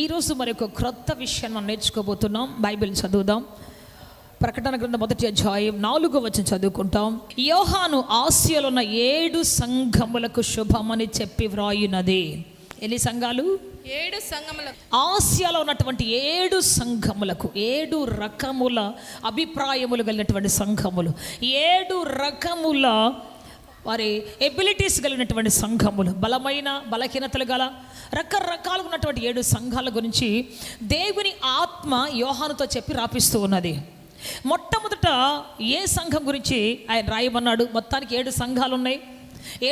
ఈరోజు మరి ఒక క్రొత్త విషయాన్ని మనం నేర్చుకోబోతున్నాం. బైబిల్ చదువుదాం. ప్రకటన గ్రంథం 1వ అధ్యాయం 4వ వచనం చదువుకుంటాం. యోహాను ఆసియాలో ఉన్న 7 సంఘములకు శుభమని చెప్పి వ్రాయున్నది. ఎన్ని సంఘాలు? 7 సంఘములకు. ఆసియాలో ఉన్నటువంటి 7 సంఘములకు 7 రకముల అభిప్రాయములు కలిగినటువంటి సంఘములు, 7 రకముల వారి ఎబిలిటీస్ కలిగినటువంటి సంఘములు, బలమైన బలహీనతలు గల రకరకాలుగా ఉన్నటువంటి 7 సంఘాల గురించి దేవుని ఆత్మ యోహానుతో చెప్పి రాపిస్తూ ఉన్నది. మొట్టమొదట ఏ సంఘం గురించి ఆయన రాయమన్నాడు? మొత్తానికి 7 సంఘాలు ఉన్నాయి.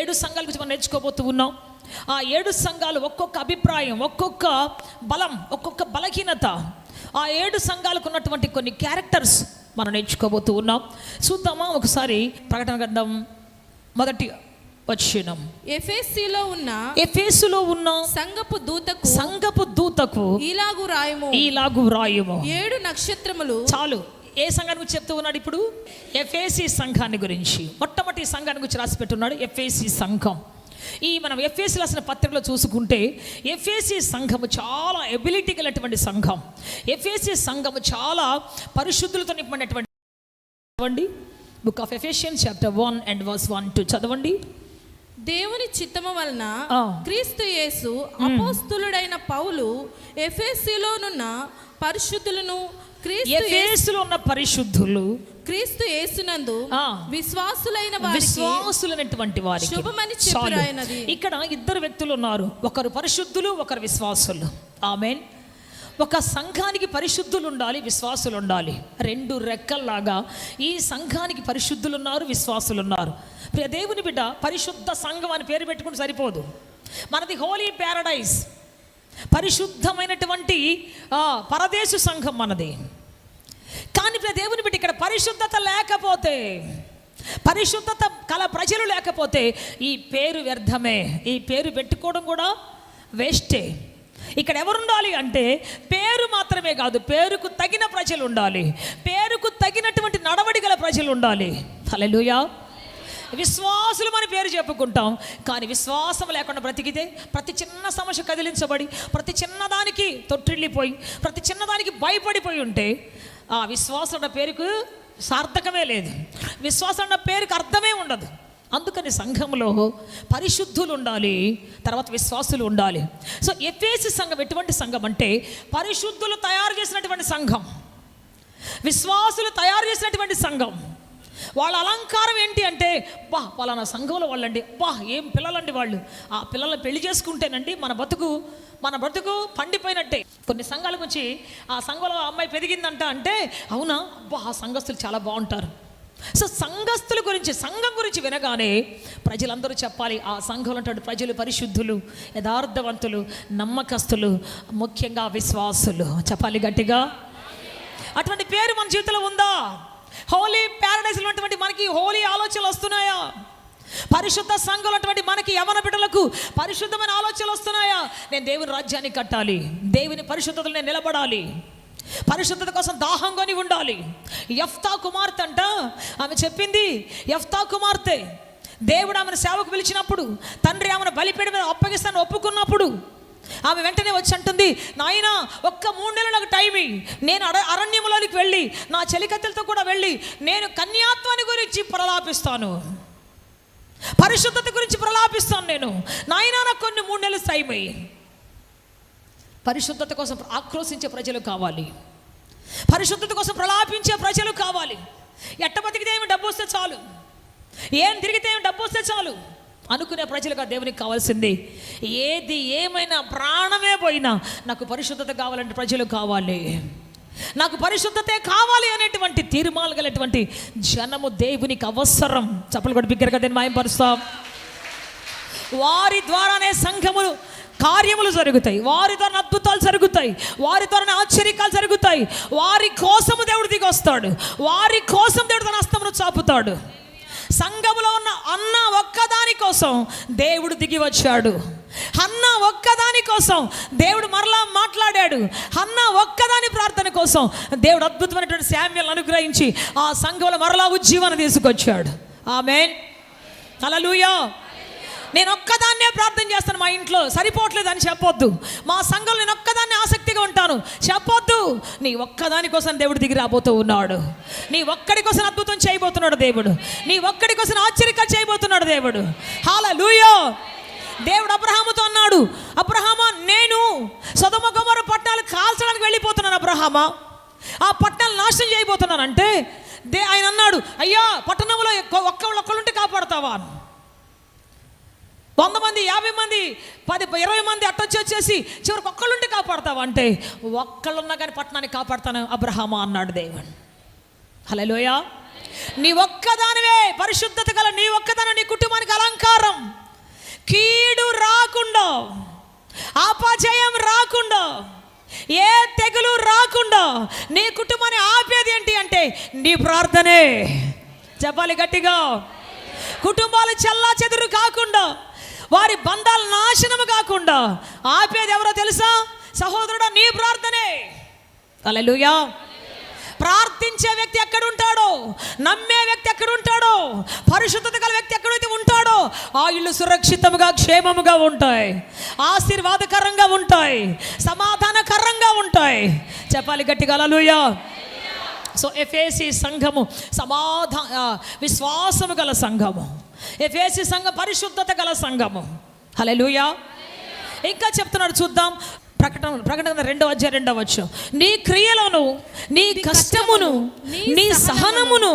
7 సంఘాల గురించి మనం నేర్చుకోబోతూ ఉన్నాం. ఆ 7 సంఘాలు ఒక్కొక్క అభిప్రాయం, ఒక్కొక్క బలం, ఒక్కొక్క బలహీనత, ఆ 7 సంఘాలకు ఉన్నటువంటి కొన్ని క్యారెక్టర్స్ మనం నేర్చుకోబోతూ ఉన్నాం. చూద్దామా ఒకసారి ప్రకటన గ్రంథం 1వ వచనం. ఎఫెసులో ఉన్న సంఘపు దూతకు ఇలాగు రాయము 7 నక్షత్రములు. చాలు. ఏ సంఘాన్ని గురించి చెప్తూ ఉన్నాడు ఇప్పుడు? ఎఫెసీ సంఘాన్ని గురించి. మొట్టమొదటి సంఘాన్ని గురించి రాసి పెట్టున్నాడు, ఎఫెసీ సంఘం. ఈ మనం ఎఫెసీ రాసిన పత్రికలో చూసుకుంటే ఎఫెసీ సంఘము చాలా ఎబిలిటీ కలిగినటువంటి సంఘం. ఎఫెసీ సంఘము చాలా పరిశుద్ధులతో నింపబడినటువంటి. Book of Ephesians chapter 1 and verse 1-2 చదవండి. దేవుని చిత్తము వలన క్రీస్తు యేసు అపోస్తలుడైన పౌలు ఎఫెసీలోనున్న పరిశుద్ధులను, ఎఫెసులో ఉన్న పరిశుద్ధులు క్రీస్తు యేసునందు విశ్వాసులైనటువంటి వారికి శుభమని చెప్పినది. ఇక్కడ 2 వ్యక్తులు ఉన్నారు, ఒకరు పరిశుద్ధులు, ఒకరు విశ్వాసులు. ఆమేన్. ఒక సంఘానికి పరిశుద్ధులు ఉండాలి, విశ్వాసులు ఉండాలి. 2 రెక్కల్లాగా ఈ సంఘానికి పరిశుద్ధులు ఉన్నారు, విశ్వాసులు ఉన్నారు. ప్రియ దేవుని బిడ్డ, పరిశుద్ధ సంఘం అని పేరు పెట్టుకుంటే సరిపోదు. మనది హోలీ ప్యారడైజ్, పరిశుద్ధమైనటువంటి పరదేశు సంఘం మనది. కానీ ప్రియ దేవుని బిడ్డ, ఇక్కడ పరిశుద్ధత లేకపోతే, పరిశుద్ధత కల ప్రజలు లేకపోతే ఈ పేరు వ్యర్థమే. ఈ పేరు పెట్టుకోవడం కూడా వేస్టే. ఇక్కడ ఎవరుండాలి అంటే పేరు మాత్రమే కాదు, పేరుకు తగిన ప్రజలు ఉండాలి, పేరుకు తగినటువంటి నడవడి గల ప్రజలు ఉండాలి. హల్లెలూయా. విశ్వాసులు మన పేరు చెప్పుకుంటాం, కానీ విశ్వాసం లేకుండా బ్రతికితే ప్రతి చిన్న సమస్య కదిలించబడి, ప్రతి చిన్నదానికి తొట్టిల్లిపోయి, ప్రతి చిన్నదానికి భయపడిపోయి ఉంటే ఆ విశ్వాసం అన్న పేరుకు సార్థకమే లేదు, విశ్వాసం అన్న పేరుకు అర్థమే ఉండదు. అందుకని సంఘంలో పరిశుద్ధులు ఉండాలి, తర్వాత విశ్వాసులు ఉండాలి. సో ఎఫెసీ సంఘం ఎటువంటి సంఘం అంటే పరిశుద్ధులు తయారు చేసినటువంటి సంఘం, విశ్వాసులు తయారు చేసినటువంటి సంఘం. వాళ్ళ అలంకారం ఏంటి అంటే, పలానా సంఘంలో వాళ్ళండి, ఏం పిల్లలండి వాళ్ళు, ఆ పిల్లల్ని పెళ్లి చేసుకుంటేనండి మన బతుకు పండిపోయినట్టే. కొన్ని సంఘాల గురించి ఆ సంఘంలో అమ్మాయి పెరిగిందంట అంటే, అవునా, ఆ సంఘస్థులు చాలా బాగుంటారు. సో సంఘస్థుల గురించి, సంఘం గురించి వినగానే ప్రజలందరూ చెప్పాలి, ఆ సంఘంలో ఉన్నటువంటి ప్రజలు పరిశుద్ధులు, యథార్థవంతులు, నమ్మకస్తులు, ముఖ్యంగా విశ్వాసులు. చెప్పాలి గట్టిగా. అటువంటి పేరు మన జీవితంలో ఉందా? హోలీ ప్యారడైజ్ ఉన్నటువంటి మనకి హోలీ ఆలోచనలు వస్తున్నాయా? పరిశుద్ధ సంఘంలో ఉన్నటువంటి మనకి యవన బిడ్డలకు పరిశుద్ధమైన ఆలోచనలు వస్తున్నాయా? నేను దేవుని రాజ్యాన్ని కట్టాలి, దేవుని పరిశుద్ధతలో నేను నిలబడాలి, పరిశుద్ధత కోసం దాహంగాని ఉండాలి. యెఫ్తా కుమార్తె అంట, ఆమె చెప్పింది, యెఫ్తా కుమార్తె, దేవుడు ఆమెను సేవకు పిలిచినప్పుడు, తండ్రి ఆమెను బలిపీఠం మీద అప్పగిస్తాను ఒప్పుకున్నప్పుడు ఆమె వెంటనే వచ్చి అంటుంది, నాయనా ఒక్క 3 నెలలు నాకు టైం ఇయ్యి, నేను అరణ్యంలోనికి వెళ్ళి నా చెలికత్తెలతో కూడా వెళ్ళి నేను కన్యాత్వాన్ని గురించి ప్రలాపిస్తాను, పరిశుద్ధత గురించి ప్రలాపిస్తాను. నేను నాయనా నాకు కొన్ని 3 నెలలు టైం ఇయ్యి. పరిశుద్ధత కోసం ఆక్రోశించే ప్రజలు కావాలి, పరిశుద్ధత కోసం ప్రలాపించే ప్రజలు కావాలి. ఎట్ట బతికితే ఏమి డబ్బు వస్తే చాలు, ఏం తిరిగితే ఏమి డబ్బు వస్తే చాలు అనుకునే ప్రజలుగా దేవునికి కావాల్సింది. ఏది ఏమైనా ప్రాణమే పోయినా నాకు పరిశుద్ధత కావాలంటే ప్రజలు కావాలి, నాకు పరిశుద్ధతే కావాలి అనేటువంటి తీర్మానాలు కలిగినటువంటి జనము దేవునికి అవసరం. చప్పలు కూడా బిగ్గరగా దీన్ని మాయంపరుస్తాం. వారి ద్వారానే సంఘములు కార్యములు జరుగుతాయి, వారి ద్వారా అద్భుతాలు జరుగుతాయి, వారి ద్వారా ఆశ్చర్యకాలు జరుగుతాయి. వారి కోసము దేవుడు దిగి వస్తాడు, వారి కోసం దేవుడు తన హస్తమును చాపుతాడు. సంఘములో ఉన్న అన్న ఒక్కదాని కోసం దేవుడు దిగి వచ్చాడు, అన్న ఒక్కదాని కోసం దేవుడు మరలా మాట్లాడాడు, అన్న ఒక్కదాని ప్రార్థన కోసం దేవుడు అద్భుతమైనటువంటి శామ్యులను అనుగ్రహించి ఆ సంఘంలో మరలా ఉజ్జీవాన్ని తీసుకొచ్చాడు. ఆమేన్. హల్లెలూయా. నేను ఒక్కదాన్నే ప్రార్థన చేస్తాను, మా ఇంట్లో సరిపోవట్లేదు అని చెప్పొద్దు. మా సంఘంలో నేను ఒక్కదాన్నే ఆసక్తి చెప్తున్నాను, చెప్పొద్దు. నీ ఒక్కదాని కోసం దేవుడు దిగి రాబోతూ ఉన్నాడు. నీ ఒక్కడి కోసం అద్భుతం చేయబోతున్నాడు దేవుడు. నీ ఒక్కడి కోసం ఆశ్చర్యకాలు చేయబోతున్నాడు దేవుడు. హల్లెలూయా. దేవుడు అబ్రహాముతో అన్నాడు, అబ్రహామా, నేను సొదొమ గొమొర్రా పట్టణాలు కాల్చడానికి వెళ్ళిపోతున్నాను. అబ్రహామా, ఆ పట్టణాలు నాశనం చేయబోతున్నానంటే ఆయన అన్నాడు, అయ్యా పట్టణంలో ఒక్కళ్ళుంటే కాపాడుతావా? 100 మంది, 50 మంది, 10, 20 మంది వచ్చేసి చివరికి ఒక్కళ్ళుంటే కాపాడుతావా అంటే, ఒక్కళ్ళున్నా కానీ పట్టణాన్ని కాపాడుతాను అబ్రహామా అన్నాడు దేవుడు. హల్లెలూయా. నీ ఒక్కదానివే పరిశుద్ధత గల, నీ ఒక్కదాని నీ కుటుంబానికి అలంకారం. కీడు రాకుండా, అపజయం రాకుండా, ఏ తెగులు రాకుండా నీ కుటుంబాన్ని ఆపేది ఏంటి అంటే నీ ప్రార్థనే. చెప్పాలి గట్టిగా. కుటుంబాలు చెల్లా చెదురు కాకుండా, వారి బంధాలు నాశనము కాకుండా ఆపేది ఎవరో తెలుసా సహోదరుడా? నీ ప్రార్థనే. హల్లెలూయా. ప్రార్థించే వ్యక్తి ఎక్కడ ఉంటాడో, నమ్మే వ్యక్తి ఎక్కడ ఉంటాడో, పరిశుద్ధత గల వ్యక్తి ఎక్కడైతే ఉంటాడో ఆ ఇల్లు సురక్షితముగా, క్షేమముగా ఉంటాయి, ఆశీర్వాదకరంగా ఉంటాయి, సమాధానకరంగా ఉంటాయి. చెప్పాలి గట్టిగా హల్లెలూయా. సో ఎఫెసీ సంఘము విశ్వాసము గల సంఘము. ఎఫెసీ సంఘం పరిశుద్ధత గల సంఘము. హల్లెలూయా. ఇంకా చెప్తున్నాడు, చూద్దాం. ప్రకటన 2:2 నీ క్రియలను, నీ కష్టమును, నీ సహనమును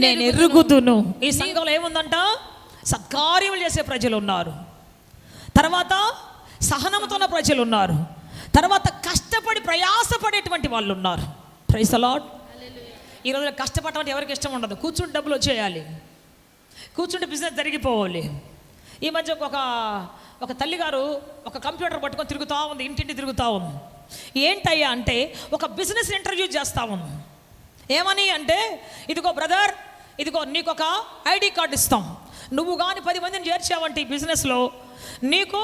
నేను ఎరుగుదును. ఈ సంఘంలో ఏముందంట? సత్కార్యములు చేసే ప్రజలు ఉన్నారు, తర్వాత సహనముతో ఉన్న ప్రజలు ఉన్నారు, తర్వాత కష్టపడి ప్రయాసపడేటువంటి వాళ్ళు ఉన్నారు. Praise the Lord. ఈ రోజుల్లో కష్టపడటం అంటే ఎవరికి ఇష్టం ఉండదు. కూర్చుంటే డబ్బులు వచ్చేయాలి, కూర్చుంటే బిజినెస్ జరిగిపోవాలి. ఈ మధ్య ఒక తల్లిగారు ఒక కంప్యూటర్ పట్టుకొని తిరుగుతూ ఉంది, ఇంటింటి తిరుగుతూ ఉంది. ఏంటయ్యా అంటే ఒక బిజినెస్ ఇంటర్వ్యూ చేస్తూ ఉంది. ఏమని అంటే, ఇదిగో బ్రదర్, ఇదిగో నీకు ఒక ఐడి కార్డు ఇస్తాం, నువ్వు కానీ 10 మందిని చేర్చావంటే ఈ బిజినెస్లో నీకు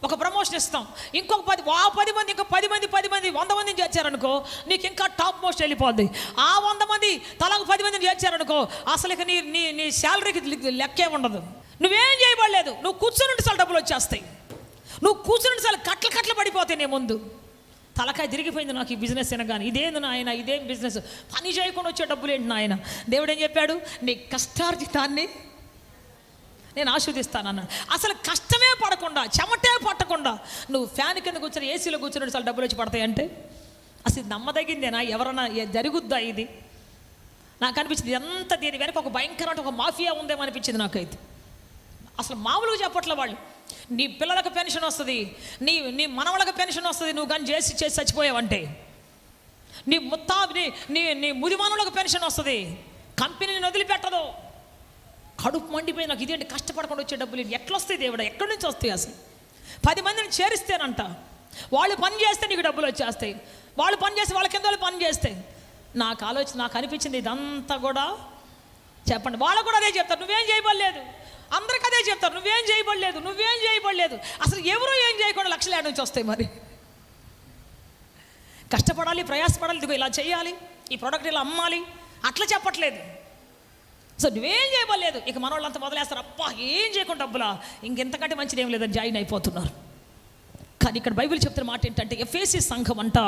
ఒక ప్రమోషన్ ఇస్తాం. ఇంకొక 10 మంది, ఇంకా 10 మంది 100 మందిని చేర్చారనుకో నీకు ఇంకా టాప్ మోస్ట్ వెళ్ళిపోద్ది. ఆ 100 మంది తలకు 10 మందిని చేర్చారనుకో అసలు ఇక నీ శాలరీకి లెక్కే ఉండదు. నువ్వేం చేయబడలేదు, నువ్వు కూర్చుని సార్లు డబ్బులు వచ్చేస్తాయి, నువ్వు కూర్చుని సార్లు కట్ల పడిపోతాయి. నీ ముందు తలకాయ తిరిగిపోయింది నాకు ఈ బిజినెస్ అనగానే. ఇదేంది నాయన, ఇదేం బిజినెస్, పని చేయకుండా వచ్చే డబ్బులు ఏంటి నాయన? దేవుడు ఏం చెప్పాడు? నీ కష్టార్జితాన్ని నేను ఆస్వాదిస్తానన్నాడు. అసలు కష్టమే పడకుండా, చెమటే పట్టకుండా నువ్వు ఫ్యాన్ కింద కూర్చొని ఏసీలో కూర్చుని చాలా డబ్బులు వచ్చి పడతాయి అంటే అసలు నమ్మదగిందేనా? ఎవరన్నా జరుగుద్దా ఇది? నాకు అనిపించింది ఎంత దీని వెనక ఒక భయంకరమైన ఒక మాఫియా ఉందేమో అనిపించింది నాకైతే. అసలు మామూలుగా చెప్పట్లే వాళ్ళు. నీ పిల్లలకు పెన్షన్ వస్తుంది, నీ మనవళ్ళకి పెన్షన్ వస్తుంది, నువ్వు కానీ చేసి చచ్చిపోయావంటే. నీ ముది మనవళ్ళకు పెన్షన్ వస్తుంది, కంపెనీని వదిలిపెట్టదు. కడుపు మండిపోయి నాకు ఇదేంటి, కష్టపడకుండా వచ్చే డబ్బులు ఎట్లా వస్తాయి దేవుడా, ఎక్కడి నుంచి వస్తాయి? అసలు 10 మందిని చేరిస్తేనంట, వాళ్ళు పని చేస్తే నీకు డబ్బులు వచ్చేస్తాయి, వాళ్ళు పని చేస్తే వాళ్ళ కింద వాళ్ళు పని చేస్తే. నాకు అనిపించింది ఇదంతా కూడా చెప్పండి, వాళ్ళు కూడా అదే చెప్తారు, నువ్వేం చేయబడలేదు. అందరికి అదే చెప్తారు, నువ్వేం చేయబడలేదు. అసలు ఎవరు ఏం చేయకుండా లక్షలు ఏడు నుంచి వస్తాయి? మరి కష్టపడాలి, ప్రయాసపడాలి, ఇదిగో ఇలా చేయాలి, ఈ ప్రోడక్ట్ ఇలా అమ్మాలి, అట్లా చెప్పట్లేదు. సో నువ్వేం చేయబడలేదు. ఇక మన వాళ్ళంతా మొదలేస్తారు, అబ్బా ఏం చేయకుండా డబ్బులా, ఇంకెంతకంటే మంచిది ఏం లేదని జాయిన్ అయిపోతున్నారు. కానీ ఇక్కడ బైబిల్ చెప్తున్న మాట ఏంటంటే ఎఫెసీ సంఘం అంట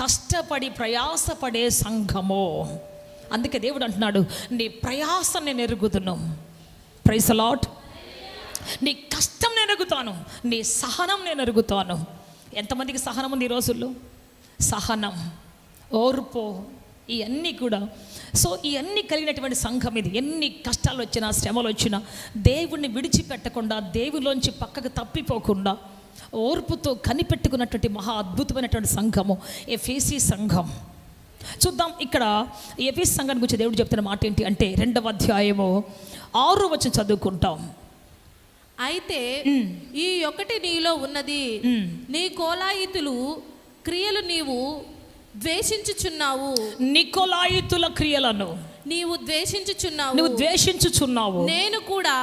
కష్టపడి ప్రయాసపడే సంఘము. అందుకే దేవుడు అంటున్నాడు, నీ ప్రయాసం నేను ఎరుగుతున్నాను. Praise the lord. నీ కష్టం నేను ఎరుగుతాను, నీ సహనం నేను ఎరుగుతాను. ఎంతమందికి సహనం ఉంది ఈ రోజుల్లో? సహనం, ఓర్పు, ఇవన్నీ కూడా. సో ఇవన్నీ కలిగినటువంటి సంఘం ఇది. ఎన్ని కష్టాలు వచ్చినా, శ్రమలు వచ్చినా దేవుణ్ణి విడిచిపెట్టకుండా, దేవులోంచి పక్కకు తప్పిపోకుండా ఓర్పుతో కనిపెట్టుకున్నటువంటి మహా అద్భుతమైనటువంటి సంఘము ఎఫెసీ సంఘం. చూద్దాం, ఇక్కడ ఎఫెసీ సంఘాన్ని గురించి దేవుడు చెప్తున్న మాట ఏంటి అంటే 2వ అధ్యాయము 6వ వచనం చదువుకుంటాం. అయితే ఈ ఒకటి నీలో ఉన్నది, నీ కోలాయితులు క్రియలు నీవు ద్వేషించుచున్నావు. నికోలాయితుల క్రియలను నీవు ద్వేషించుచున్నావు. నేను కూడా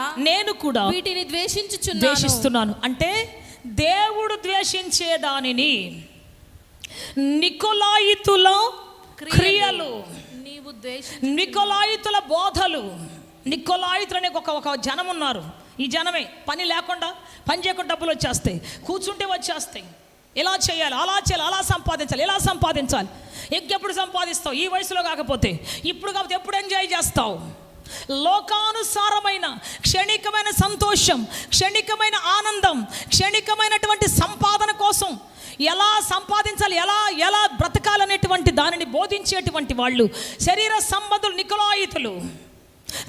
వీటిని ద్వేషిస్తున్నాను. అంటే దేవుడు ద్వేషించే దానిని, నికోలాయితుల క్రియలు, నికోలాయితుల బోధలు. నికోలాయితులు అనే ఒక జనం ఉన్నారు. ఈ జనమే పని లేకుండా, పని చేయకుండా డబ్బులు వచ్చేస్తాయి, కూర్చుంటే వచ్చేస్తాయి, ఇలా చేయాలి, అలా చేయాలి, అలా సంపాదించాలి, సంపాదించాలి, ఎలా సంపాదించాలి, ఎప్పుడు సంపాదిస్తావు, ఈ వయసులో కాకపోతే ఇప్పుడు కాకపోతే ఎప్పుడు ఎంజాయ్ చేస్తావు. లోకానుసారమైన క్షణికమైన సంతోషం, క్షణికమైన ఆనందం, క్షణికమైనటువంటి సంపాదన కోసం ఎలా సంపాదించాలి, ఎలా బ్రతకాలనేటువంటి దానిని బోధించేటువంటి వాళ్ళు శరీర సంబంధులు, నికోలాయితులు,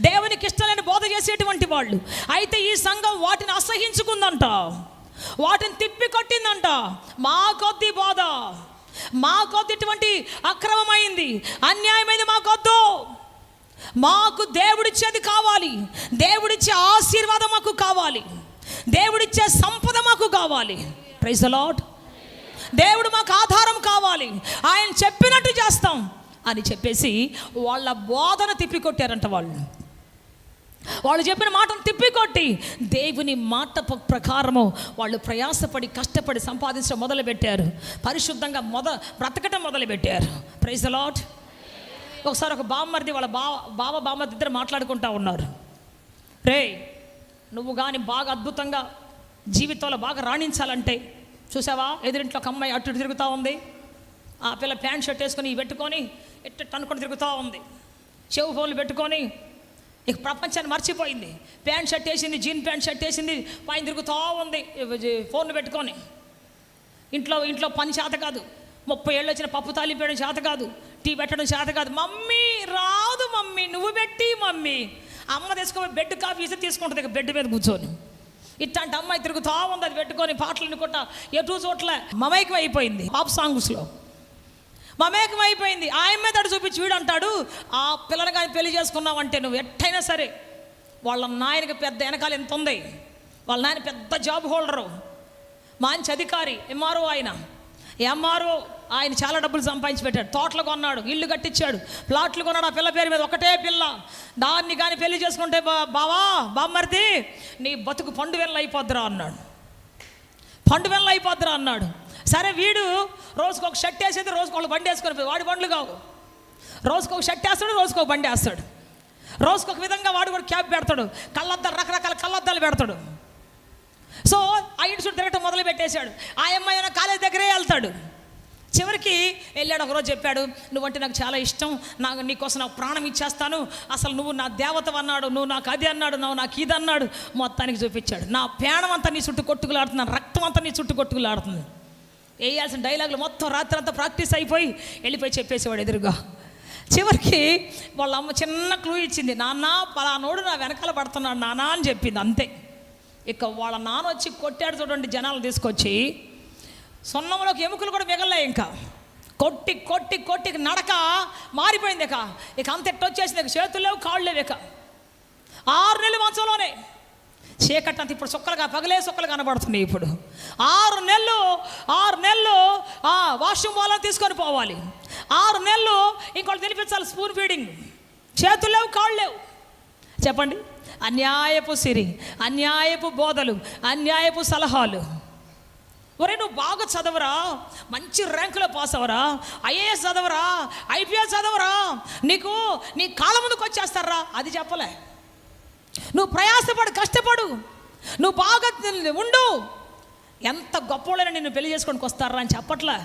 దేవునికి ఇష్టం లేని బోధ చేసేటువంటి వాళ్ళు. అయితే ఈ సంఘం వాటిని అసహించుకుందంట, వాటిని తిప్పికొట్టిందంట. మా కొద్ది బోధ, మా కొద్ది ఇటువంటి అక్రమమైంది, అన్యాయమైంది మాకొద్దు, మాకు దేవుడిచ్చేది కావాలి, దేవుడిచ్చే ఆశీర్వాదం మాకు కావాలి, దేవుడిచ్చే సంపద మాకు కావాలి. Praise the Lord. దేవుడు మాకు ఆధారం కావాలి, ఆయన చెప్పినట్టు చేస్తాం అని చెప్పేసి వాళ్ళ బోధన తిప్పికొట్టారంట. వాళ్ళు చెప్పిన మాటను తిప్పికొట్టి దేవుని మాట ప్రకారము వాళ్ళు ప్రయాసపడి కష్టపడి సంపాదించడం మొదలుపెట్టారు, పరిశుద్ధంగా బ్రతకటం మొదలుపెట్టారు. Praise the Lord. ఒకసారి ఒక బామ్మర్ది వాళ్ళ బామ్మర్ది ఇద్దరు మాట్లాడుకుంటా ఉన్నారు. రే, నువ్వు కానీ బాగా అద్భుతంగా జీవితంలో బాగా రాణించాలంటే, చూసావా ఎదురింట్లో ఒక అమ్మాయి అటు తిరుగుతూ ఉంది, ఆ పిల్ల ప్యాంట్ షర్ట్ వేసుకొని పెట్టుకొని ఎట్టు అనుకొని తిరుగుతూ ఉంది, చెవు ఫోన్లు పెట్టుకొని ఇక ప్రపంచాన్ని మర్చిపోయింది. ప్యాంట్ షర్ట్ వేసింది, జీన్ ప్యాంట్ షర్ట్ వేసింది, పైన తిరుగుతూ ఉంది ఫోన్లు పెట్టుకొని. ఇంట్లో పని చేత కాదు, 30 ఏళ్ళు వచ్చిన పప్పు తాలింపేయడం చేత కాదు, టీ పెట్టడం చేత కాదు. మమ్మీ రాదు, మమ్మీ నువ్వు పెట్టి, మమ్మీ అమ్మ తీసుకొని బెడ్ కాఫీ ఇస్తే తీసుకుంటుంది ఇక బెడ్ మీద కూర్చొని. ఇట్లాంటి అమ్మాయి తిరుగుతూ ఉంది, అది పెట్టుకొని పాటలు కొట్ట ఎటు చోట్ల మమైకం అయిపోయింది. పాప్ సాంగ్స్లో మమేకం అయిపోయింది. ఆయన మీద అడు చూపించి వీడు అంటాడు, ఆ పిల్లని కానీ పెళ్లి చేసుకున్నావంటే నువ్వు ఎట్టయినా సరే, వాళ్ళ నాయనకి పెద్ద వెనకాల ఎంత ఉంది, వాళ్ళ నాయన పెద్ద జాబ్ హోల్డరు, మంచి అధికారి, ఎంఆర్ఓ. ఆయన చాలా డబ్బులు సంపాదించి పెట్టాడు, తోటలు కొన్నాడు, ఇల్లు కట్టించాడు, ప్లాట్లు కొన్నాడు. ఆ పిల్ల పేరు మీద ఒకటే పిల్ల, దాన్ని కానీ పెళ్లి చేసుకుంటే బామ్మర్ది నీ బతుకు పండు వెల్ల అయిపోద్దురా అన్నాడు. సరే, వీడు రోజుకు ఒక షర్ట్ వేసేది, రోజుకు ఒక బండి వేసుకొని, వాడి బండ్లు కావు, రోజుకు ఒక షర్ట్ వేస్తాడు, రోజుకు ఒక బండి వేస్తాడు, రోజుకు ఒక విధంగా వాడు కూడా క్యాప్ పెడతాడు, కళ్ళద్దాలు, రకరకాల కళ్ళద్దాలు పెడతాడు. సో ఆ ఇంటి చుట్టూ తిరగటం మొదలు పెట్టేశాడు. ఆ అమ్మాయి కాలేజ్ దగ్గరే వెళ్తాడు. చివరికి వెళ్ళాడు, ఒకరోజు చెప్పాడు, నువ్వంటే నాకు చాలా ఇష్టం, నీకోసం నాకు ప్రాణం ఇచ్చేస్తాను, అసలు నువ్వు నా దేవత అన్నాడు, నువ్వు నాకు అది అన్నాడు, నువ్వు నాకు ఇది అన్నాడు. మొత్తానికి చూపించాడు, నా ప్రాణం అంతా నీ చుట్టూ కొట్టుకులాడుతున్నాను, రక్తం అంతా నీ చుట్టూ కొట్టుకులాడుతుంది. వేయాల్సిన డైలాగులు మొత్తం రాత్రి అంతా ప్రాక్టీస్ అయిపోయి వెళ్ళిపోయి చెప్పేసేవాడు ఎదురుగా. చివరికి వాళ్ళ అమ్మ చిన్న క్లూ ఇచ్చింది, నాన్న పలానోడు నా వెనకాల పడుతున్నాడు నాన్న అని చెప్పింది. అంతే. ఇక వాళ్ళ నాన్న వచ్చి కొట్టాడు చూడండి, జనాలు తీసుకొచ్చి సొన్నంలోకి ఎముకలు కూడా మిగలలే. ఇంకా కొట్టి కొట్టి కొట్టి నడక మారిపోయింది. ఇక అంత ఎట్టొచ్చేసింది, ఇక చేతులు లేవు, కాళ్ళు లేవు. ఇక 6 నెలలు మంచంలోనే, చీకటి అంత ఇప్పుడు సుక్కలుగా పగలే సుక్కలు కనబడుతున్నాయి. ఇప్పుడు 6 నెలలు వాష్రూమ్ వాళ్ళని తీసుకొని పోవాలి, 6 నెలలు ఇంకోటి తినిపించాలి, స్పూన్ ఫీడింగ్, చేతులు లేవు, కాళ్ళు లేవు. చెప్పండి, అన్యాయపు సిరి, అన్యాయపు బోధలు, అన్యాయపు సలహాలు. ఒరే, నువ్వు బాగా చదవరా, మంచి ర్యాంకులో పాస్ అవ్వరా, ఐఏఎస్ చదవరా, ఐపీఎస్ చదవరా, నీ కాళ్ళ ముందుకు వచ్చేస్తారా, అది చెప్పలే. నువ్వు ప్రయాసపడు, కష్టపడు, నువ్వు బాగా ఉండు, ఎంత గొప్పవాళ్ళైనా నిన్ను పెళ్లి చేసుకోవడానికి వస్తారా అని చెప్పట్లే.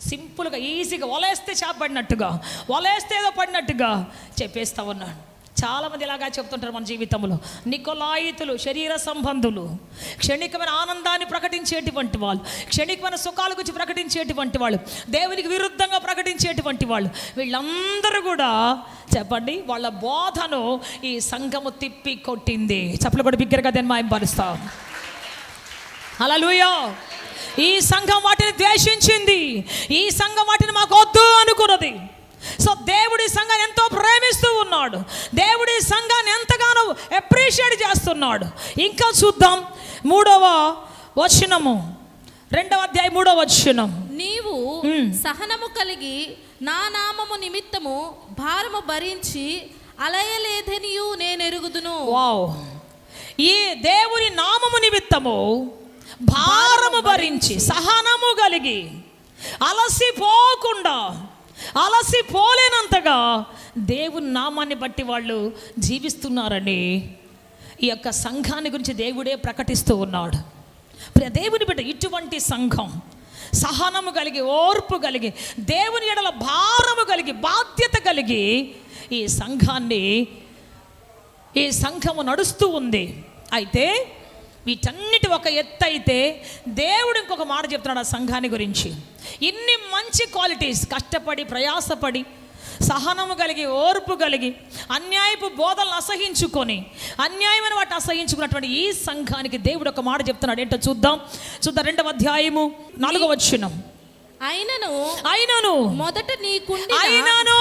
సింపుల్గా ఈజీగా వలేస్తే చేప పడినట్టుగా, వలేస్తే ఏదో పడినట్టుగా చెప్పేస్తా ఉన్నాడు. చాలామంది ఇలాగా చెప్తుంటారు మన జీవితంలో. నికోలాయితులు, శరీర సంబంధులు, క్షణికమైన ఆనందాన్ని ప్రకటించేటువంటి వాళ్ళు, క్షణికమైన సుఖాల గురించి ప్రకటించేటువంటి వాళ్ళు, దేవునికి విరుద్ధంగా ప్రకటించేటువంటి వాళ్ళు, వీళ్ళందరూ కూడా చెప్పండి వాళ్ళ బోధను ఈ సంఘము తిప్పి కొట్టింది. చప్పట్లు కూడా బిగ్గరగా దాన్ని మాయంపరుస్తాం. హల్లెలూయా. ఈ సంఘం వాటిని ద్వేషించింది, ఈ సంఘం వాటిని మాకు వద్దు అనుకున్నది. సో దేవుడి సంఘాన్ని ఎంతో ప్రేమిస్తూ ఉన్నాడు, దేవుడి సంఘాన్ని ఎంతగానో అప్రిషియేట్ చేస్తున్నాడు. ఇంకా చూద్దాం 3వ వచనము, 2వ అధ్యాయం 3వ వచనం. నీవు సహనము కలిగి నా నామము నిమిత్తము భారము భరించి అలయలేదనియు నేను ఎరుగుదును. వావ్. ఈ దేవుని నామము నిమిత్తము భారము భరించి, సహనము కలిగి, అలసిపోలేనంతగా దేవుని నామాన్ని బట్టి వాళ్ళు జీవిస్తున్నారని ఈ యొక్క సంఘాన్ని గురించి దేవుడే ప్రకటిస్తూ ఉన్నాడు. దేవుని బిడ్డ, ఇటువంటి సంఘం సహనము కలిగి, ఓర్పు కలిగి, దేవుని ఎడల భారము కలిగి, బాధ్యత కలిగి ఈ సంఘము నడుస్తూ ఉంది. అయితే వీటన్నిటి ఒక ఎత్తు అయితే దేవుడు ఇంకొక మాట చెప్తున్నాడు ఆ సంఘాన్ని గురించి. ఇన్ని మంచి క్వాలిటీస్, కష్టపడి ప్రయాసపడి సహనము కలిగి, ఓర్పు కలిగి, అన్యాయపు బోధనలు అసహించుకొని, అన్యాయమైన వాటిని అసహించుకున్నటువంటి ఈ సంఘానికి దేవుడు ఒక మాట చెప్తున్నాడు. ఏంటో చూద్దాం 2వ అధ్యాయము 4వ వచనం. అయినను మొదట అయినాను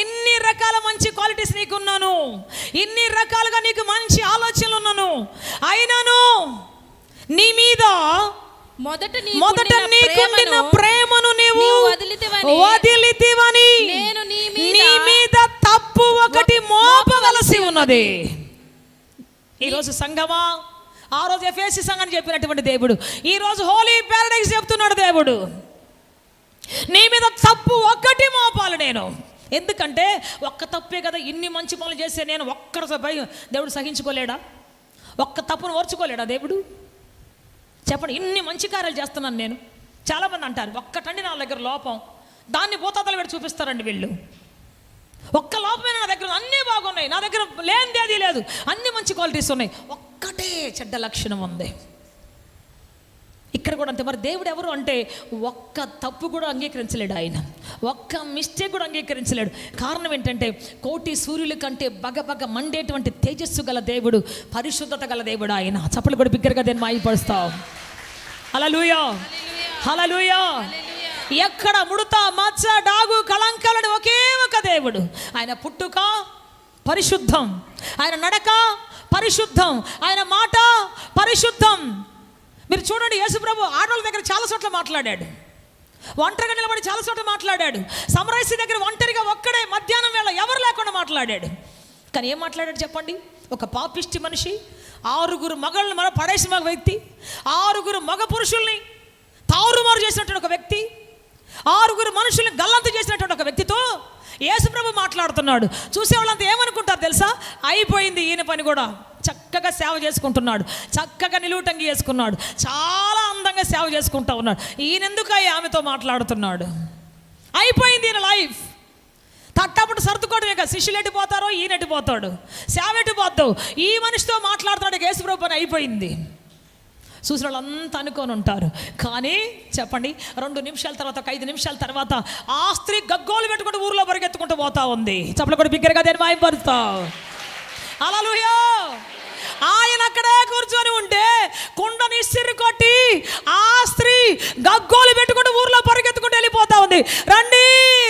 ఇన్ని రకాల మంచి క్వాలిటీస్ నీకున్నాను, ఇన్ని రకాలుగా నీకు మంచి ఆలోచనలు ఉన్నాను, అయినాను నీ మీద మొదట నీకుండిన ప్రేమను నీవు వదిలితివని నీ మీద తప్పు ఒకటి మోపవలసి ఉన్నది. ఈరోజు సంఘమా, ఆ రోజు ఎఫెసీ సంఘాన్ని చెప్పినటువంటి దేవుడు ఈరోజు హోలీ ప్యారడైజ్ చెప్తున్నాడు. దేవుడు నీ మీద తప్పు ఒక్కటి మోపాలి నేను. ఎందుకంటే ఒక్క తప్పే కదా ఇన్ని మంచి పనులు చేసే నేను. దేవుడు సహించుకోలేడా? ఒక్క తప్పును ఓర్చుకోలేడా దేవుడు? చెప్పండి. ఇన్ని మంచి కార్యాలు చేస్తున్నాను నేను. చాలామంది అంటారు ఒక్కటండి నా దగ్గర లోపం, దాన్ని భూతాతలు పెట్టి చూపిస్తారండి వీళ్ళు. ఒక్క లోపమే నా దగ్గర, అన్నీ బాగున్నాయి, నా దగ్గర లేనిదేది లేదు, అన్ని మంచి క్వాలిటీస్ ఉన్నాయి, ఒక్కటే చెడ్డ లక్షణం ఉంది. ఇక్కడ కూడా అంతే. మరి దేవుడు ఎవరు అంటే ఒక్క తప్పు కూడా అంగీకరించలేడు ఆయన, ఒక్క మిస్టేక్ కూడా అంగీకరించలేడు. కారణం ఏంటంటే కోటి సూర్యుల కంటే బగబగ మండేటువంటి తేజస్సు గల దేవుడు, పరిశుద్ధత గల దేవుడు ఆయన. చప్పలు కూడా బిగ్గరగా దేన్ని మాయపరుస్తావు. హల్లెలూయా, హల్లెలూయా. ఎక్కడ ముడత, మచ్చ, డాగు, కళంకాలని ఒకే ఒక దేవుడు. ఆయన పుట్టుక పరిశుద్ధం, ఆయన నడక పరిశుద్ధం, ఆయన మాట పరిశుద్ధం. మీరు చూడండి, యేసుప్రభు ఆడవాళ్ళ దగ్గర చాలా చోట్ల మాట్లాడాడు, ఒంటరిగా నిలబడి చాలా చోట్ల మాట్లాడాడు. సమరయసి దగ్గర ఒంటరిగా ఒక్కడే మధ్యాహ్నం వేళ ఎవరు లేకుండా మాట్లాడాడు. కానీ ఏం మాట్లాడాడు చెప్పండి? ఒక పాపిష్టి మనిషి, 6 మగళ్ళని పడేసిన ఒక వ్యక్తి, 6 మగ పురుషుల్ని తారుమారు చేసినటువంటి ఒక వ్యక్తి, 6 మనుషుల్ని గల్లంతు చేసినటువంటి ఒక వ్యక్తితో యేసుప్రభు మాట్లాడుతున్నాడు. చూసేవాళ్ళంతా ఏమనుకుంటారు తెలుసా? అయిపోయింది ఈయన పని కూడా. చక్కగా సేవ చేసుకుంటున్నాడు, చక్కగా నిలువుటంగి చేసుకున్నాడు, చాలా అందంగా సేవ చేసుకుంటా ఉన్నాడు. ఈయనెందుకు ఆమెతో మాట్లాడుతున్నాడు? అయిపోయింది ఈయన లైఫ్. తట్టప్పుడు సర్దుకోవడమే కదా. శిష్యులు ఎట్టిపోతారో ఈయన ఎట్టిపోతాడు, సేవ ఎట్టిపోతావు. ఈ మనిషితో మాట్లాడుతున్నాడు యేసుప్రభు పని అయిపోయింది. చూసిన వాళ్ళంతా అనుకొని ఉంటారు. కానీ చెప్పండి, 2 నిమిషాల తర్వాత, 5 నిమిషాల తర్వాత ఆ స్త్రీ గగ్గోలు పెట్టుకుంటూ ఊర్లో పరిగెత్తుకుంటూ పోతా ఉంది. చప్పలు కూడా బిగ్గరగా దేని మాయపరుస్తావు. హల్లెలూయా. ఆయన అక్కడే కూర్చొని ఉంటే కుండని ఇసిరి కొట్టి ఆ స్త్రీ గగ్గోలు పెట్టుకుంటూ ఊర్లో పరిగెత్తుకుంటూ వెళ్ళిపోతా ఉంది. రండి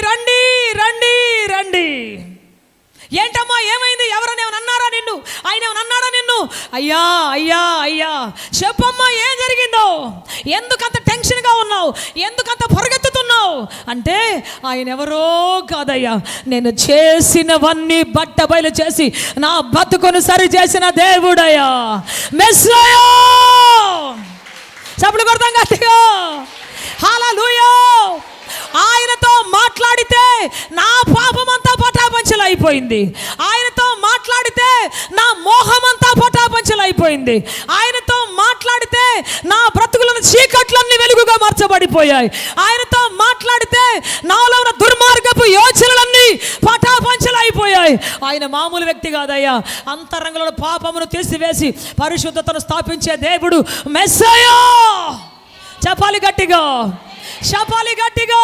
రండి రండి రండి. ఏంటమ్మా ఏమైంది? ఎవరైనా ఏమైనా అన్నారా నిన్ను? ఆయన ఏమైనా అన్నారా నిన్ను? అయ్యా అయ్యా అయ్యా చెప్పమ్మా ఏం జరిగిందో, ఎందుకంత టెన్షన్గా ఉన్నావు, ఎందుకంత పరిగెత్తుతున్నావు అంటే ఆయన ఎవరో కాదయ్యా, నేను చేసినవన్నీ బట్టబయలు చేసి నా బతుకును సరి చేసిన దేవుడయ్యా, మెస్సయా. చప్పట్లు కొడతాం గట్టిగా. హల్లెలూయా. ఆయనతో మాట్లాడితే నా పాపమంతా పటాపంచలు అయిపోయింది, ఆయనతో మాట్లాడితే నా మోహమంతా పటాపంచలు అయిపోయింది, ఆయనతో మాట్లాడితే నా బ్రతుకులను చీకట్లన్నీ వెలుగుగా మార్చబడిపోయాయి, ఆయనతో మాట్లాడితే నాలో ఉన్న దుర్మార్గపు యోచనలన్నీ పటాపంచలు అయిపోయాయి. ఆయన మామూలు వ్యక్తి కాదయ్యా, అంతరంగంలో పాపమును తీసివేసి పరిశుద్ధతను స్థాపించే దేవుడు మెస్సయా. చెప్పాలి గట్టిగా, చెప్పాలి గట్టిగా.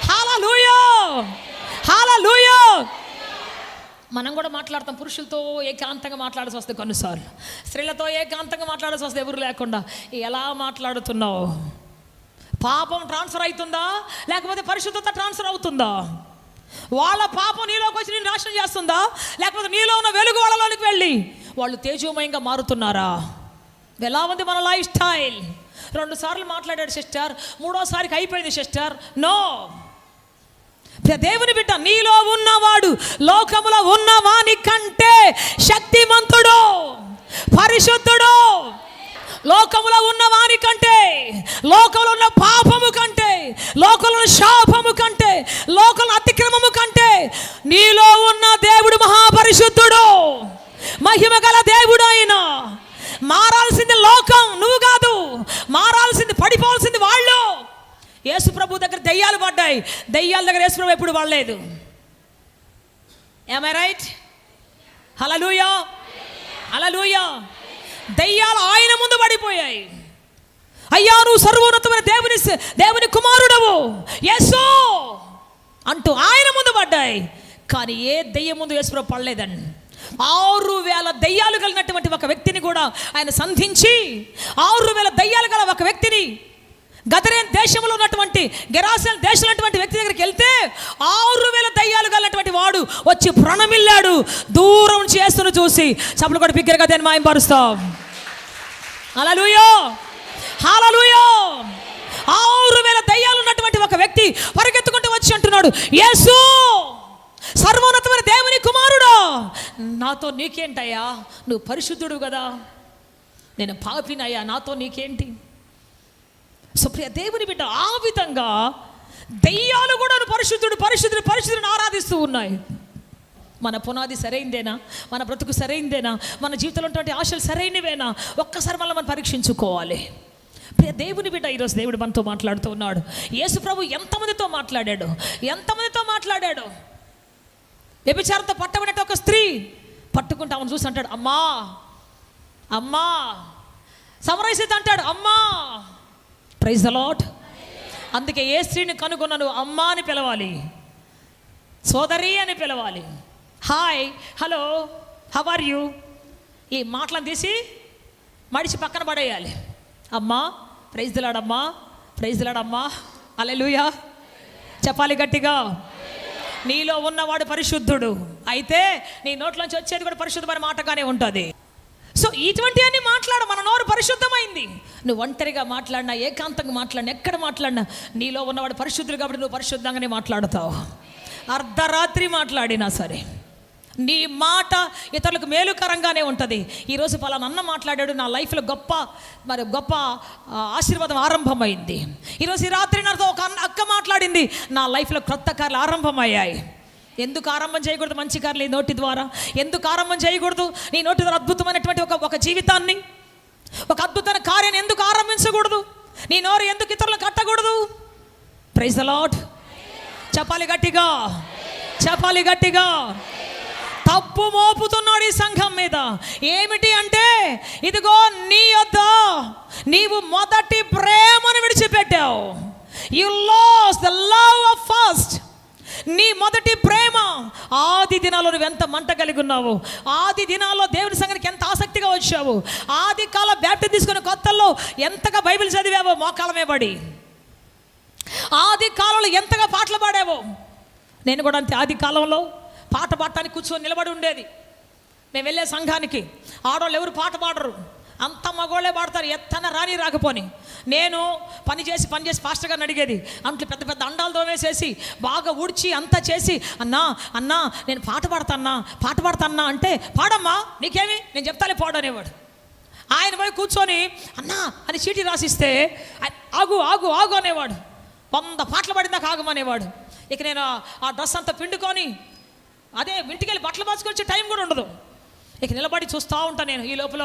హల్లెలూయా, హల్లెలూయా. మనం కూడా మాట్లాడతాం, పురుషులతో ఏకాంతంగా మాట్లాడాల్సి వస్తుంది కొన్నిసార్లు, స్త్రీలతో ఏకాంతంగా మాట్లాడాల్సి వస్తుంది ఎవరు లేకుండా. ఎలా మాట్లాడుతున్నావు? పాపం ట్రాన్స్ఫర్ అవుతుందా లేకపోతే పరిశుద్ధత ట్రాన్స్ఫర్ అవుతుందా? వాళ్ళ పాపం నీలోకి వచ్చి నేను నాశనం చేస్తుందా లేకపోతే నీలో ఉన్న వెలుగు వాళ్ళలోనికి వెళ్ళి వాళ్ళు తేజోమయంగా మారుతున్నారా? ఎలా ఉంది మన లైఫ్ స్టైల్? 2 సార్లు మాట్లాడాడు సిస్టర్, 3వసారికి అయిపోయింది సిస్టర్. నో. దేవుని బిడ్డ, నీలో ఉన్నవాడు లోకములో ఉన్నవాని కంటే శక్తిమంతుడు, పరిశుద్ధుడు. లోకములో ఉన్నవాని కంటే, లోకంలో ఉన్న పాపము కంటే, లోకంలో ఉన్న శాపము కంటే, లోకంలో అతిక్రమము కంటే నీలో ఉన్న దేవుడు మహాపరిశుద్ధుడు, మహిమ గల దేవుడు. ఆయన మారాల్సింది లోకం, నువ్వు కాదు. మారాల్సింది, పడిపోవాల్సింది వాళ్ళు. యేసు ప్రభు దగ్గర దెయ్యాలు పడ్డాయి, దెయ్యాల దగ్గర యేసు ప్రభు ఎప్పుడు పడలేదు. am I right? హల్లెలూయా, హల్లెలూయా. దెయ్యాలు ఆయన ముందు పడిపోయాయి. అయ్యా నువ్వు సర్వోన్నతమైన దేవుని కుమారుడవు యేసు అంటూ ఆయన ముందు పడ్డాయి. కానీ ఏ దెయ్యం ముందు యేసు ప్రభు పడలేదండి. 6,000 దెయ్యాలు కలిగినటువంటి ఒక వ్యక్తిని కూడా ఆయన సంధించి 6,000 దెయ్యాలు గల ఒక వ్యక్తిని గదరేన్ దేశంలో ఉన్నటువంటి గెరాసేన్ దేశంలో ఉన్నటువంటి వ్యక్తి దగ్గరికి వెళ్తే 6,000 దయ్యాలు కలిగినటువంటి వాడు వచ్చి ప్రణమిల్లాడు. దూరం నుంచి యేసును చూసి చప్పట్లు కూడా బిగ్గరగా దాన్ని మాయంపరుస్తాం. హల్లెలూయా, హల్లెలూయా. 6,000 దయ్యాలు ఉన్నటువంటి ఒక వ్యక్తి పరిగెత్తుకుంటూ వచ్చి అంటున్నాడు, యేసు సర్వోన్నతమైన దేవుని కుమారుడా, నాతో నీకేంటయ్యా, నువ్వు పరిశుద్ధుడు కదా, నేను పాపినయ్యా, నాతో నీకేంటి? సో ప్రియ దేవుని బిడ్డ, ఆ విధంగా దెయ్యాలు కూడా పరిశుద్ధుడు పరిశుద్ధుడు పరిశుద్ధుడిని ఆరాధిస్తూ ఉన్నాయి. మన పునాది సరైందేనా? మన బ్రతుకు సరైందేనా? మన జీవితంలో ఉన్నటువంటి ఆశలు సరైనవేనా? ఒక్కసారి మనం పరీక్షించుకోవాలి. ప్రియ దేవుని బిడ్డ, ఈరోజు దేవుడు మనతో మాట్లాడుతూ ఉన్నాడు. యేసు ప్రభు ఎంతమందితో మాట్లాడాడు. వ్యభిచారంతో పట్టబడినట్టు ఒక స్త్రీ పట్టుకుంటే ఆమెను చూసి అంటాడు, అమ్మా అమ్మా. సమరయత అంటాడు, అమ్మా. Praise the Lord. అందుకే ఏ స్త్రీని కనుగొన్నాను అమ్మా అని పిలవాలి, సోదరి అని పిలవాలి, hi hello how are you, ఈ మాటలను తీసి మడిచి పక్కన పడేయాలి. అమ్మా, ప్రైజ్ ద లార్డ్ అమ్మా, ప్రైజ్ ద లార్డ్ అమ్మా, హల్లెలూయా చెప్పాలి గట్టిగా. నీలో ఉన్నవాడు పరిశుద్ధుడు అయితే నీ నోట్లోంచి వచ్చేది కూడా పరిశుద్ధమైన మాటగానే ఉంటుంది. సో ఇటువంటి అన్ని మాట్లాడు, మన నోరు పరిశుద్ధమైంది. నువ్వు ఒంటరిగా మాట్లాడినా, ఏకాంతంగా మాట్లాడినా, ఎక్కడ మాట్లాడినా నీలో ఉన్నవాడు పరిశుద్ధుడు కాబట్టి నువ్వు పరిశుద్ధంగానే మాట్లాడుతావు. అర్ధరాత్రి మాట్లాడినా సరే నీ మాట ఇతరులకు మేలుకరంగానే ఉంటుంది. ఈరోజు పలానా అన్న మాట్లాడాడు, నా లైఫ్లో గొప్ప ఆశీర్వాదం ఆరంభమైంది. ఈరోజు ఈ రాత్రి నాతో ఒక అక్క మాట్లాడింది, నా లైఫ్లో క్రొత్త కార్యాలు ఆరంభమయ్యాయి. ఎందుకు ఆరంభం చేయకూడదు మంచి కార్యాలు నీ నోటి ద్వారా? ఎందుకు ఆరంభం చేయకూడదు నీ నోటి ద్వారా అద్భుతమైనటువంటి ఒక జీవితాన్ని, ఒక అద్భుతమైన కార్యాన్ని ఎందుకు ఆరంభించకూడదు? నీ నోరు ఎందుకు ఇతరులను కట్టకూడదు? ప్రైజ్ ద లార్డ్ చెప్పాలి గట్టిగా, చెప్పాలి గట్టిగా. తప్పు మోపుతున్నాడు ఈ సంఘం మీద. ఏమిటి అంటే, ఇదిగో నీ యొద్ద నీవు మొదటి ప్రేమను విడిచిపెట్టావు. You lost the love of first. నీ మొదటి ప్రేమ. ఆది దినాల్లో నువ్వు ఎంత మంట కలిగి ఉన్నావు, ఆది దినాల్లో దేవుని సంఘానికి ఎంత ఆసక్తిగా వచ్చావు, ఆది కాల బ్యాప్టిజం తీసుకునే కొత్తల్లో ఎంతగా బైబిల్ చదివావో మోకాలమే పడి, ఆది కాలంలో ఎంతగా పాటలు పాడావో. నేను కూడా అంతే, ఆది కాలంలో పాట పాడటానికి కూర్చొని నిలబడి ఉండేది. మేము వెళ్ళే సంఘానికి ఆడవాళ్ళు ఎవరు పాట పాడరు, అంత మగోళ్ళే పాడతారు, ఎత్తన రాని రాకపోని. నేను పని చేసి పాస్టర్ గారిని అడిగేది, అంట్లు పెద్ద పెద్ద అండాలు తోమేసేసి బాగా ఊడ్చి అంతా చేసి, అన్నా నేను పాట పాడతాన్నా అంటే, పాడమ్మా నీకేమి, నేను చెప్తాలే పాడు అనేవాడు. ఆయన పోయి కూర్చొని అన్నా అని చీటీ రాసిస్తే ఆగు ఆగు ఆగు అనేవాడు. 100 పాటలు పాడిందాక ఆగమనేవాడు. ఇక నేను ఆ డ్రెస్ అంతా పిండుకొని అదే ఇంటికి వెళ్ళి బట్టలు మార్చుకొచ్చే టైం కూడా ఉండదు. ఇక నిలబడి చూస్తూ ఉంటాను నేను. ఈ లోపల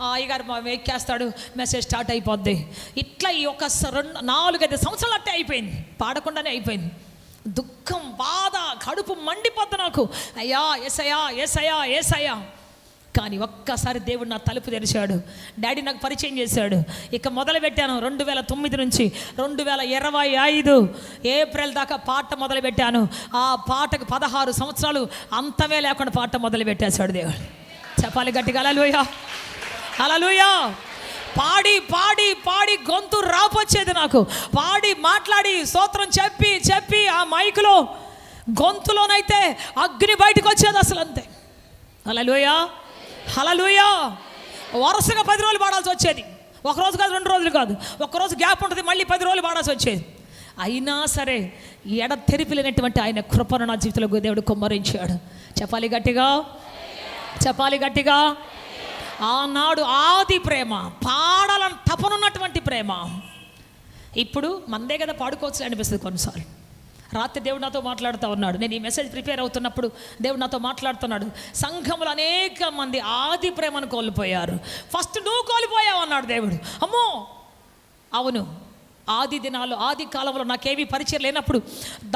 అయ్యగారు ఎక్కేస్తాడు, మెసేజ్ స్టార్ట్ అయిపోద్ది. ఇట్లా ఈ ఒక 4-5 సంవత్సరాలు అట్టే అయిపోయింది, పాడకుండానే అయిపోయింది. దుఃఖం, బాధ, కడుపు మండిపోద్ది నాకు. అయ్యా ఏసయ్యా ఏసయ్యా ఏసయ్యా. కానీ ఒక్కసారి దేవుడు నా తలుపు తెరిచాడు, డాడీ నాకు పరిచయం చేశాడు. ఇక మొదలుపెట్టాను 2009 నుంచి 2025 ఏప్రిల్ దాకా పాట మొదలుపెట్టాను. ఆ పాటకు 16 సంవత్సరాలు అంతమే లేకుండా పాట మొదలుపెట్టేశాడు దేవుడు. చెప్పాలి గట్టిగా హల్లెలూయా, హల్లెలూయా. పాడి పాడి పాడి గొంతు రాపొచ్చేది నాకు. పాడి మాట్లాడి స్తోత్రం చెప్పి చెప్పి ఆ మైకులో గొంతులోనైతే అగ్ని బయటకు వచ్చేది అసలు, అంతే. హల్లెలూయా, హల్లెలూయా. వరుసగా 10 రోజులు పాడాల్సి వచ్చేది. ఒక రోజు కాదు, 2 రోజులు కాదు, ఒక్కరోజు గ్యాప్ ఉంటుంది, మళ్ళీ 10 రోజులు పాడాల్సి వచ్చేది. అయినా సరే ఎడతెరిపిలేనటువంటి ఆయన కృపను నా జీవితంలో దేవుడు కుమ్మరించాడు. చెప్పాలి గట్టిగా, చెప్పాలి గట్టిగా. ఆనాడు ఆది ప్రేమ, పాడాలని తపనున్నటువంటి ప్రేమ ఇప్పుడు మందే కదా పాడుకోవచ్చు అనిపిస్తుంది కొన్నిసార్లు. రాత్రి దేవుడు నాతో మాట్లాడుతూ ఉన్నాడు. నేను ఈ మెసేజ్ ప్రిపేర్ అవుతున్నప్పుడు దేవుడు నాతో మాట్లాడుతున్నాడు. సంఘములు అనేక మంది ఆది ప్రేమను కోల్పోయారు. ఫస్ట్ నువ్వు కోల్పోయావు అన్నాడు దేవుడు. అమ్మో అవును, ఆది దినాలు, ఆది కాలంలో నాకేమీ పరిచయం లేనప్పుడు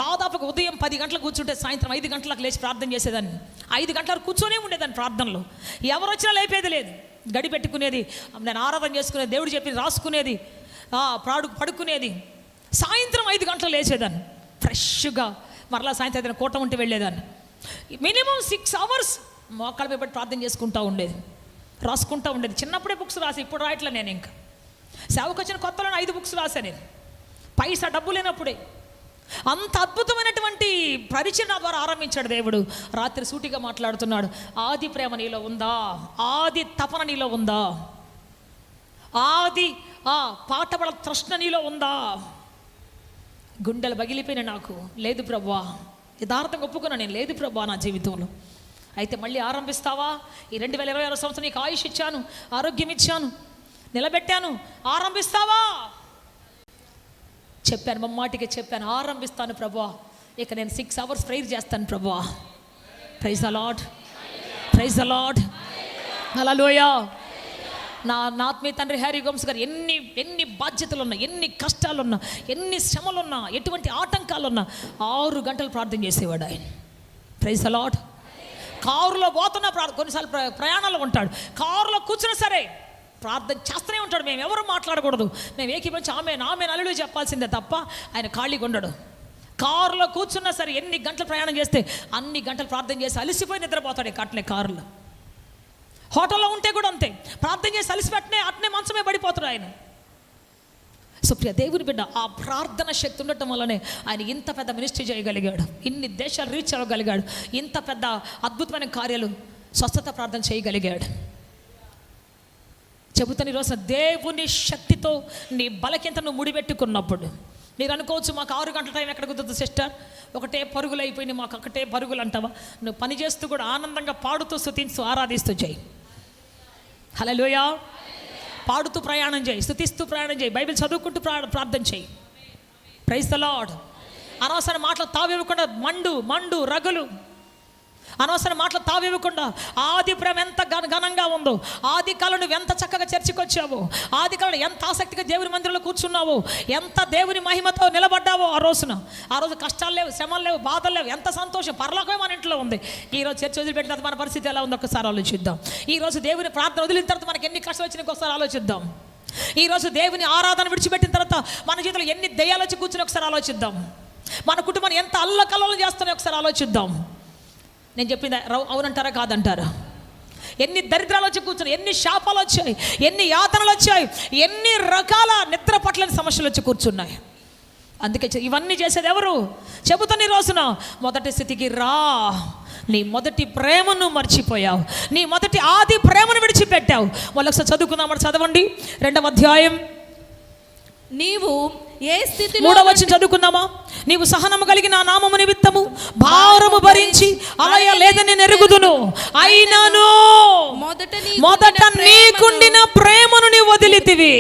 దాదాపుగా ఉదయం 10 గంటలకు కూర్చుంటే సాయంత్రం 5 గంటలకు లేచి ప్రార్థన చేసేదాన్ని. 5 గంటలకు కూర్చొనే ఉండేదాన్ని ప్రార్థనలో. ఎవరు వచ్చినా లేపేది లేదు. గడి పెట్టుకునేది, నేను ఆరాధన చేసుకునేది, దేవుడు చెప్పి రాసుకునేది, పడుకునేది. సాయంత్రం 5 గంటలు లేచేదాన్ని ఫ్రెష్గా. మరలా సాయంత్రం ఏదైనా కూటం ఉంటే వెళ్ళేదాన్ని. మినిమం 6 hours మోకాళ్ళపై పెట్టి ప్రార్థన చేసుకుంటూ ఉండేది, రాసుకుంటూ ఉండేది. చిన్నప్పుడే బుక్స్ రాసి, ఇప్పుడు రాయట్లే నేను. ఇంకా సేవకు వచ్చిన కొత్తలో 5 books రాశాను నేను, పైసా డబ్బు లేనప్పుడే. అంత అద్భుతమైనటువంటి పరిచయం నా ద్వారా ఆరంభించాడు దేవుడు. రాత్రి సూటిగా మాట్లాడుతున్నాడు, ఆది ప్రేమ నీలో ఉందా, ఆది తపన నీలో ఉందా, ఆది పాటపడ తృష్ణ నీలో ఉందా. గుండెలు పగిలిపోయినా నాకు. లేదు ప్రభువా, యథార్థంగా ఒప్పుకున్నా నేను, లేదు ప్రభువా నా జీవితంలో. అయితే మళ్ళీ ఆరంభిస్తావా? ఈ 2026 సంవత్సరం నీకు ఆయుష్ ఇచ్చాను, ఆరోగ్యం ఇచ్చాను, నిలబెట్టాను, ఆరంభిస్తావా? చెప్పాను, మమ్మాటికి చెప్పాను, ఆరంభిస్తాను ప్రభువా. ఇక నేను 6 hours ప్రేయర్ చేస్తాను ప్రభువా. Praise the Lord, praise the Lord, hallelujah. నా ఆత్మీయ తండ్రి హ్యారీ గోమ్స్ గారు ఎన్ని బాధ్యతలున్నా, ఎన్ని కష్టాలున్నా, ఎన్ని శ్రమలున్నా, ఎటువంటి ఆటంకాలున్నా 6 గంటలు ప్రార్థన చేసేవాడు ఆయన. Praise the Lord. కారులో పోతున్నా కొన్నిసార్లు ప్రయాణాలు ఉంటాడు, కారులో కూర్చున్నా సరే ప్రార్థన చేస్తూనే ఉంటాడు. మేము ఎవరు మాట్లాడకూడదు, మేము ఏకీపించి ఆమె హల్లెలూయా చెప్పాల్సిందే తప్ప ఆయన ఖాళీగా ఉండడు. కారులో కూర్చున్నా సరే ఎన్ని గంటలు ప్రయాణం చేస్తే అన్ని గంటలు ప్రార్థన చేసి అలసిపోయి నిద్రపోతాడు. అట్లే కారులో, హోటల్లో ఉంటే కూడా అంతే, ప్రార్థన చేసి అలసిపెట్టినే అట్నే మంచమే పడిపోతాడు ఆయన. సో ప్రియ దేవుని బిడ్డ, ఆ ప్రార్థన శక్తి ఉండటం వల్లనే ఆయన ఇంత పెద్ద మినిస్ట్రీ చేయగలిగాడు, ఇన్ని దేశాలు రీచ్ అవ్వగలిగాడు, ఇంత పెద్ద అద్భుతమైన కార్యాలు, స్వస్థత ప్రార్థన చేయగలిగాడు. చెబుతాను ఈరోజు, దేవుని శక్తితో నీ బలకింత నువ్వు ముడిపెట్టుకున్నప్పుడు మీరు అనుకోవచ్చు, మాకు 6 గంటల టైం ఎక్కడ కుదురుతుంది సిస్టర్, ఒకటే పరుగులు అయిపోయింది, మాకు ఒకటే పరుగులు అంటావా? నువ్వు పని చేస్తూ కూడా ఆనందంగా పాడుతూ స్తుతిస్తూ ఆరాధిస్తూ చేయి. హల్లెలూయా. పాడుతూ ప్రయాణం చేయి, స్తుతిస్తూ ప్రయాణం చేయి, బైబిల్ చదువుకుంటూ ప్రార్థన చేయి. Praise the Lord. అనవసర మాటలు తావివ్వకుండా, మండు రగులు అనవసర మాటలు తావివ్వకుండా, ఆది ప్రేమ ఎంత ఘనంగా ఉందో, ఆది కాలం నువ్వు ఎంత చక్కగా చర్చికి వచ్చావో, ఆది కాలం ఎంత ఆసక్తిగా దేవుని మందిరంలో కూర్చున్నావో, ఎంత దేవుని మహిమతో నిలబడ్డావో ఆ రోజు కష్టాలు లేవు, శ్రమలు లేవు, బాధలు లేవు, ఎంత సంతోషం. పరలోకమే మన ఇంట్లో ఉంది. ఈరోజు చర్చ వదిలిపెట్టిన తర్వాత మన పరిస్థితి ఎలా ఉందో ఒకసారి ఆలోచిద్దాం. ఈరోజు దేవుని ప్రార్థన వదిలిన తర్వాత మనకి ఎన్ని కష్టాలు వచ్చినాయి ఒకసారి ఆలోచిద్దాం. ఈరోజు దేవుని ఆరాధన విడిచిపెట్టిన తర్వాత మన జీవితంలో ఎన్ని దయ్యాలు వచ్చి కూర్చుని ఒకసారి ఆలోచిద్దాం. మన కుటుంబాన్ని ఎంత అల్లకల్లోలం చేస్తున్నాయి ఒకసారి ఆలోచిద్దాం. నేను చెప్పింది అవునంటారా కాదంటారా? ఎన్ని దరిద్రాలు వచ్చి కూర్చుని, ఎన్ని శాపాలు వచ్చాయి, ఎన్ని యాతనలు వచ్చాయి, ఎన్ని రకాల నిద్ర పట్లని సమస్యలు వచ్చి కూర్చున్నాయి. అందుకే ఇవన్నీ చేసేది ఎవరు? చెబుతాను ఈ రోజున, మొదటి స్థితికి రా. నీ మొదటి ప్రేమను మర్చిపోయావు, నీ మొదటి ఆది ప్రేమను విడిచిపెట్టావు. వాళ్ళొకసారి చదువుకుందాం, చదవండి 2వ అధ్యాయం. నీవు ఏ స్థితిలో, 3వ వచనం చదువుకుందామా? నీవు సహనము కలిగి నా నామము నిమిత్తము భారము భరించి అలయ లేదని నెరుగుదును, అయినను మొదట నీకుండిన ప్రేమను నీవు వదిలితివి.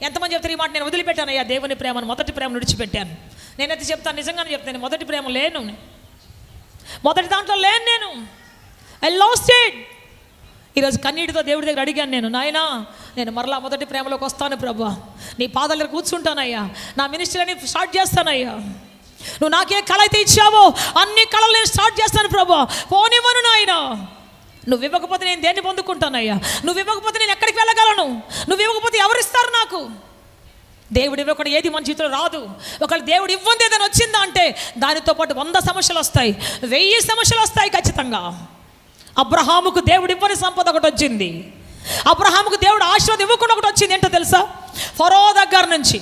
ఎంతమంది చెప్తారు ఈ మాట? నేను వదిలిపెట్టాను అయ్యా దేవుని ప్రేమను, మొదటి ప్రేమను విడిచిపెట్టాను. నేనైతే చెప్తాను, నిజంగానే చెప్తాను, మొదటి ప్రేమ లేను, మొదటి దాంట్లో లేను నేను. I lost it. ఈరోజు కన్నీటితో దేవుడి దగ్గర అడిగాను నేను, నాయనా నేను మరలా మొదటి ప్రేమలోకి వస్తాను ప్రభువా, నీ పాదాల దగ్గర కూర్చుంటానయ్యా, నా మినిస్ట్రీని స్టార్ట్ చేస్తానయ్యా, నువ్వు నాకే కళ అయితే ఇచ్చావో అన్ని కళలు నేను స్టార్ట్ చేస్తాను ప్రభువా, పోనివ్వను నాయనా. నువ్వు ఇవ్వకపోతే నేను దేన్ని పొందుకుంటానయ్యా? నువ్వు ఇవ్వకపోతే నేను ఎక్కడికి వెళ్ళగలను? నువ్వు ఇవ్వకపోతే ఎవరిస్తారు నాకు? దేవుడు ఇవ్వకుండా ఏది మన జీవితంలో రాదు. ఒకవేళ దేవుడు ఇవ్వంది ఏదైనా వచ్చిందా అంటే దానితో పాటు 100 సమస్యలు వస్తాయి, 1000 సమస్యలు వస్తాయి ఖచ్చితంగా. అబ్రహాముకు దేవుడు ఇవ్వని సంపద ఒకటి వచ్చింది, అబ్రహాముకు దేవుడు ఆశీర్వాదం ఇవ్వకుండా ఒకటి వచ్చింది. ఏంటో తెలుసా? ఫరో దగ్గర నుంచి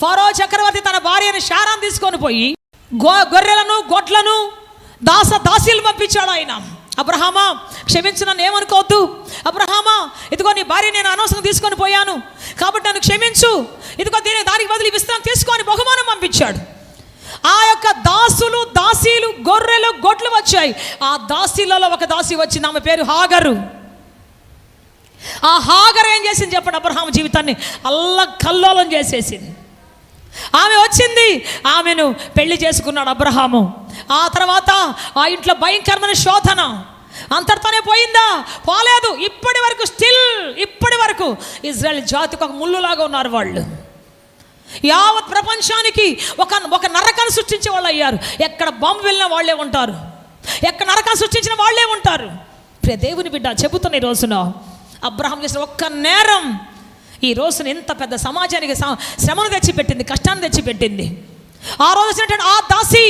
ఫరో చక్రవర్తి తన భార్యని శారాన్ని తీసుకొని పోయి గొర్రెలను గొడ్లను దాసీలు పంపించాడు ఆయన. అబ్రహామా క్షమించు, నన్ను ఏమనుకోవద్దు. అబ్రహామా ఇదిగో నీ భార్య నేను అనవసరంగా తీసుకొని పోయాను కాబట్టి నన్ను క్షమించు, ఇదిగో దానికి బదులు విశ్రాంతి తీసుకొని బహుమానం పంపించాడు. ఆ యొక్క దాసీలు గొర్రెలు గొడ్లు వచ్చాయి. ఆ దాసీలలో ఒక దాసి వచ్చింది, ఆమె పేరు హాగరు. ఆ హాగరు ఏం చేసింది చెప్పండి? అబ్రహాము జీవితాన్ని అల్లకల్లోలం చేసేసింది. ఆమె వచ్చింది, ఆమెను పెళ్లి చేసుకున్నాడు అబ్రహాము. ఆ తర్వాత ఆ ఇంట్లో భయంకరమైన శోధన అంతటితోనే పోయిందా? పోలేదు. ఇప్పటి వరకు ఇజ్రాయెల్ జాతికి ఒక ముళ్ళులాగా ఉన్నారు వాళ్ళు. యావత్ ప్రపంచానికి ఒక నరకాన్ని సృష్టించే వాళ్ళు అయ్యారు. ఎక్కడ బాంబు వెళ్ళిన వాళ్ళే ఉంటారు, ఎక్కడ నరకాన్ని సృష్టించిన వాళ్ళే ఉంటారు. ప్రియ దేవుని బిడ్డ చెబుతున్న ఈ రోజున అబ్రహాం చేసిన ఒక్క నేరం ఈ రోజున ఎంత పెద్ద సమాజానికి శ్రమను తెచ్చిపెట్టింది, కష్టాన్ని తెచ్చిపెట్టింది. ఆ రోజు వచ్చినటువంటి ఆ దాసి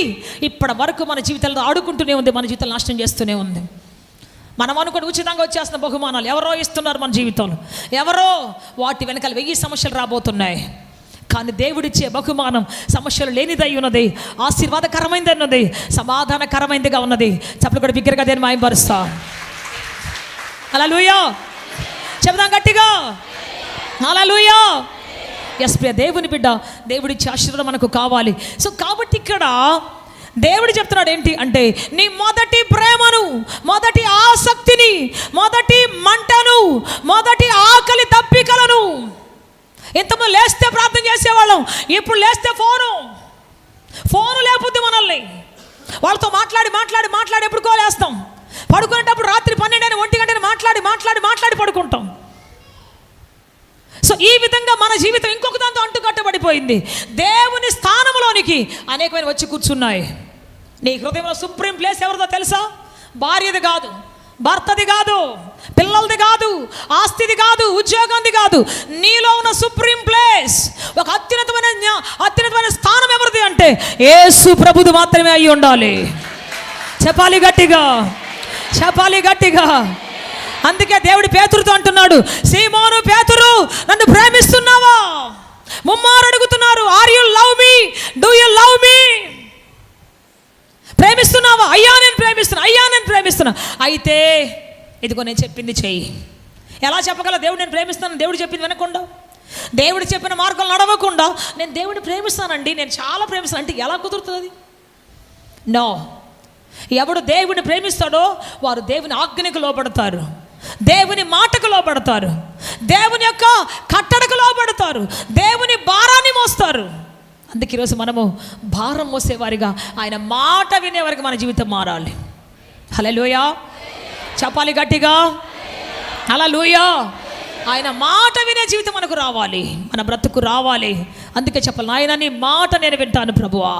ఇప్పటి వరకు మన జీవితాల్లో ఆడుకుంటూనే ఉంది, మన జీవితాలు నాశనం చేస్తూనే ఉంది. మనం అనుకుని ఉచితంగా వచ్చేస్తున్న బహుమానాలు ఎవరో ఇస్తున్నారు మన జీవితంలో, ఎవరో వాటి వెనకాల 1000 సమస్యలు రాబోతున్నాయి. కానీ దేవుడిచ్చే బహుమానం సమస్యలు లేనిదై ఉన్నది, ఆశీర్వాదకరమైనది ఉన్నది, సమాధానకరమైనదిగా ఉన్నది. చప్పట్లు కూడా బిగ్గరగా దేని మాయపరుస్తా. హల్లెలూయా చెబుదాం గట్టిగా, హల్లెలూయా. ఎస్ ప్రియ దేవుని బిడ్డ, దేవుడిచ్చే ఆశీర్వాదం మనకు కావాలి. సో కాబట్టి ఇక్కడ దేవుడు చెప్తున్నాడు ఏంటి అంటే, నీ మొదటి ప్రేమను, మొదటి ఆసక్తిని, మొదటి మంటను, మొదటి ఆకలి తప్పికలను. ఇంతకుముందు లేస్తే ప్రార్థన చేసేవాళ్ళం, ఇప్పుడు లేస్తే ఫోను లేకపోతే మనల్ని వాళ్ళతో మాట్లాడి ఎప్పుడు కోలేస్తాం. పడుకునేటప్పుడు రాత్రి 12 1 గంటని మాట్లాడి పడుకుంటాం. సో ఈ విధంగా మన జీవితం ఇంకొక దాంతో అంటుకట్టబడిపోయింది. దేవుని స్థానంలోనికి అనేకమైన వచ్చి కూర్చున్నాయి. నీ హృదయంలో సుప్రీం ప్లేస్ ఎవరిదో తెలుసా? భార్యది కాదు, భర్తది కాదు, పిల్లలది కాదు, ఆస్తిది కాదు, ఉద్యోగంది కాదు. నీలో ఉన్న సుప్రీం ప్లేస్, ఒక అత్యున్నతమైన స్థానం ఎవరిది అంటే యేసు ప్రభుది మాత్రమే అయి ఉండాలి. చెప్పాలి గట్టిగా. అందుకే దేవుడు పేతురుతో అంటున్నాడు, సీమోను పేతురు, నన్ను ప్రేమిస్తున్నావా? ముమ్మారు అడుగుతున్నారు, are you love me, do you love me? ప్రేమిస్తున్నావా? అయ్యా నేను ప్రేమిస్తున్నా. అయితే ఇదిగో నేను చెప్పింది చెయ్యి. ఎలా చెప్పగల దేవుడు నేను ప్రేమిస్తాను? దేవుడు చెప్పింది వినకుండా, దేవుడు చెప్పిన మార్గం నడవకుండా నేను దేవుడిని ప్రేమిస్తానండి, నేను చాలా ప్రేమిస్తాను అంటే ఎలా కుదురుతుంది? నో. ఎవడు దేవుడిని ప్రేమిస్తాడో వారు దేవుని ఆజ్ఞకు లోబడతారు, దేవుని మాటకు లోబడతారు, దేవుని యొక్క కట్టడకు లోబడతారు, దేవుని భారాన్ని మోస్తారు. అందుకే ఈరోజు మనము భారం మోసేవారిగా, ఆయన మాట వినేవారికి మన జీవితం మారాలి. హల్లెలూయా చెప్పాలి గట్టిగా, హల్లెలూయా. ఆయన మాట వినే జీవితం మనకు రావాలి, మన బ్రతుకు రావాలి. అందుకే చెప్పాలి, నాయన నీ మాట నేను వింటాను ప్రభువా.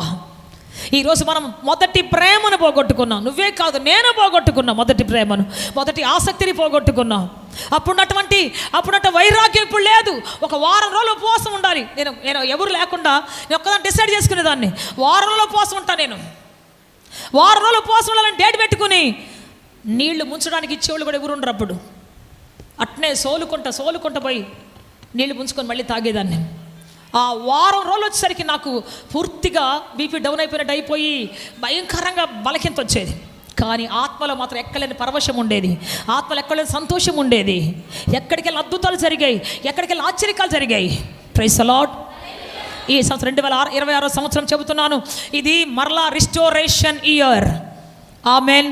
ఈరోజు మనం మొదటి ప్రేమను పోగొట్టుకున్నాం. నువ్వే కాదు, నేను పోగొట్టుకున్నా మొదటి ప్రేమను, మొదటి ఆసక్తిని పోగొట్టుకున్నాం. అప్పుడున్నటువంటి వైరాగ్యం ఇప్పుడు లేదు. ఒక వారం రోజులు ఉపవాసం ఉండాలి. నేను ఎవరు లేకుండా నేను ఒక్కదాన్ని డిసైడ్ చేసుకునేదాన్ని, వారంలో ఉపవాసం ఉంటాను. నేను వారం రోజులు ఉపవాసం ఉండాలని డేట్ పెట్టుకుని నీళ్లు ముంచడానికి ఇచ్చేవాళ్ళు కూడా ఎవరు ఉండరు. అప్పుడు అట్నే సోలుకుంటా పోయి నీళ్లు ముంచుకొని మళ్ళీ తాగేదాన్ని. ఆ వారం రోజులు వచ్చేసరికి నాకు పూర్తిగా బీపీ డౌన్ అయిపోయి భయంకరంగా బలహీనత వచ్చేది. కానీ ఆత్మలో మాత్రం ఎక్కలేని పరవశం ఉండేది, ఆత్మలో ఎక్కలేని సంతోషం ఉండేది. ఎక్కడికి వెళ్ళి అద్భుతాలు జరిగాయి, ఎక్కడికి వెళ్ళి ఆశ్చర్యకాలు జరిగాయి. Praise the Lord. ఈ సంవత్సరం 2026 సంవత్సరం చెబుతున్నాను, ఇది మరలా restoration year. Amen.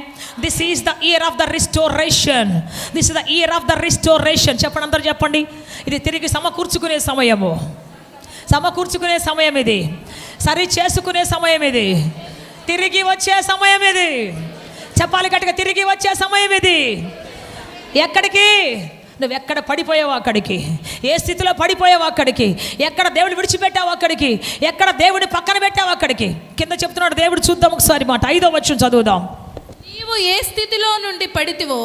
This is the year of the restoration. This is the year of the restoration. చెప్పండి, అందరూ చెప్పండి. ఇది తిరిగి సమకూర్చుకునే సమయము, సమకూర్చుకునే సమయం ఇది, సరి చేసుకునే సమయం ఇది, తిరిగి వచ్చే సమయం ఇది. చెప్పాలి గట్టిగా, తిరిగి వచ్చే సమయం ఇది. ఎక్కడికి? నువ్వు ఎక్కడ పడిపోయావు అక్కడికి, ఏ స్థితిలో పడిపోయావు అక్కడికి, ఎక్కడ దేవుడు విడిచిపెట్టావు అక్కడికి, ఎక్కడ దేవుడిని పక్కన పెట్టావు అక్కడికి. కింద చెప్తున్నాడు దేవుడు, చూద్దాం ఒకసారి మాట 5వ వచనం చదువుదాం. నీవు ఏ స్థితిలో నుండి పడితివో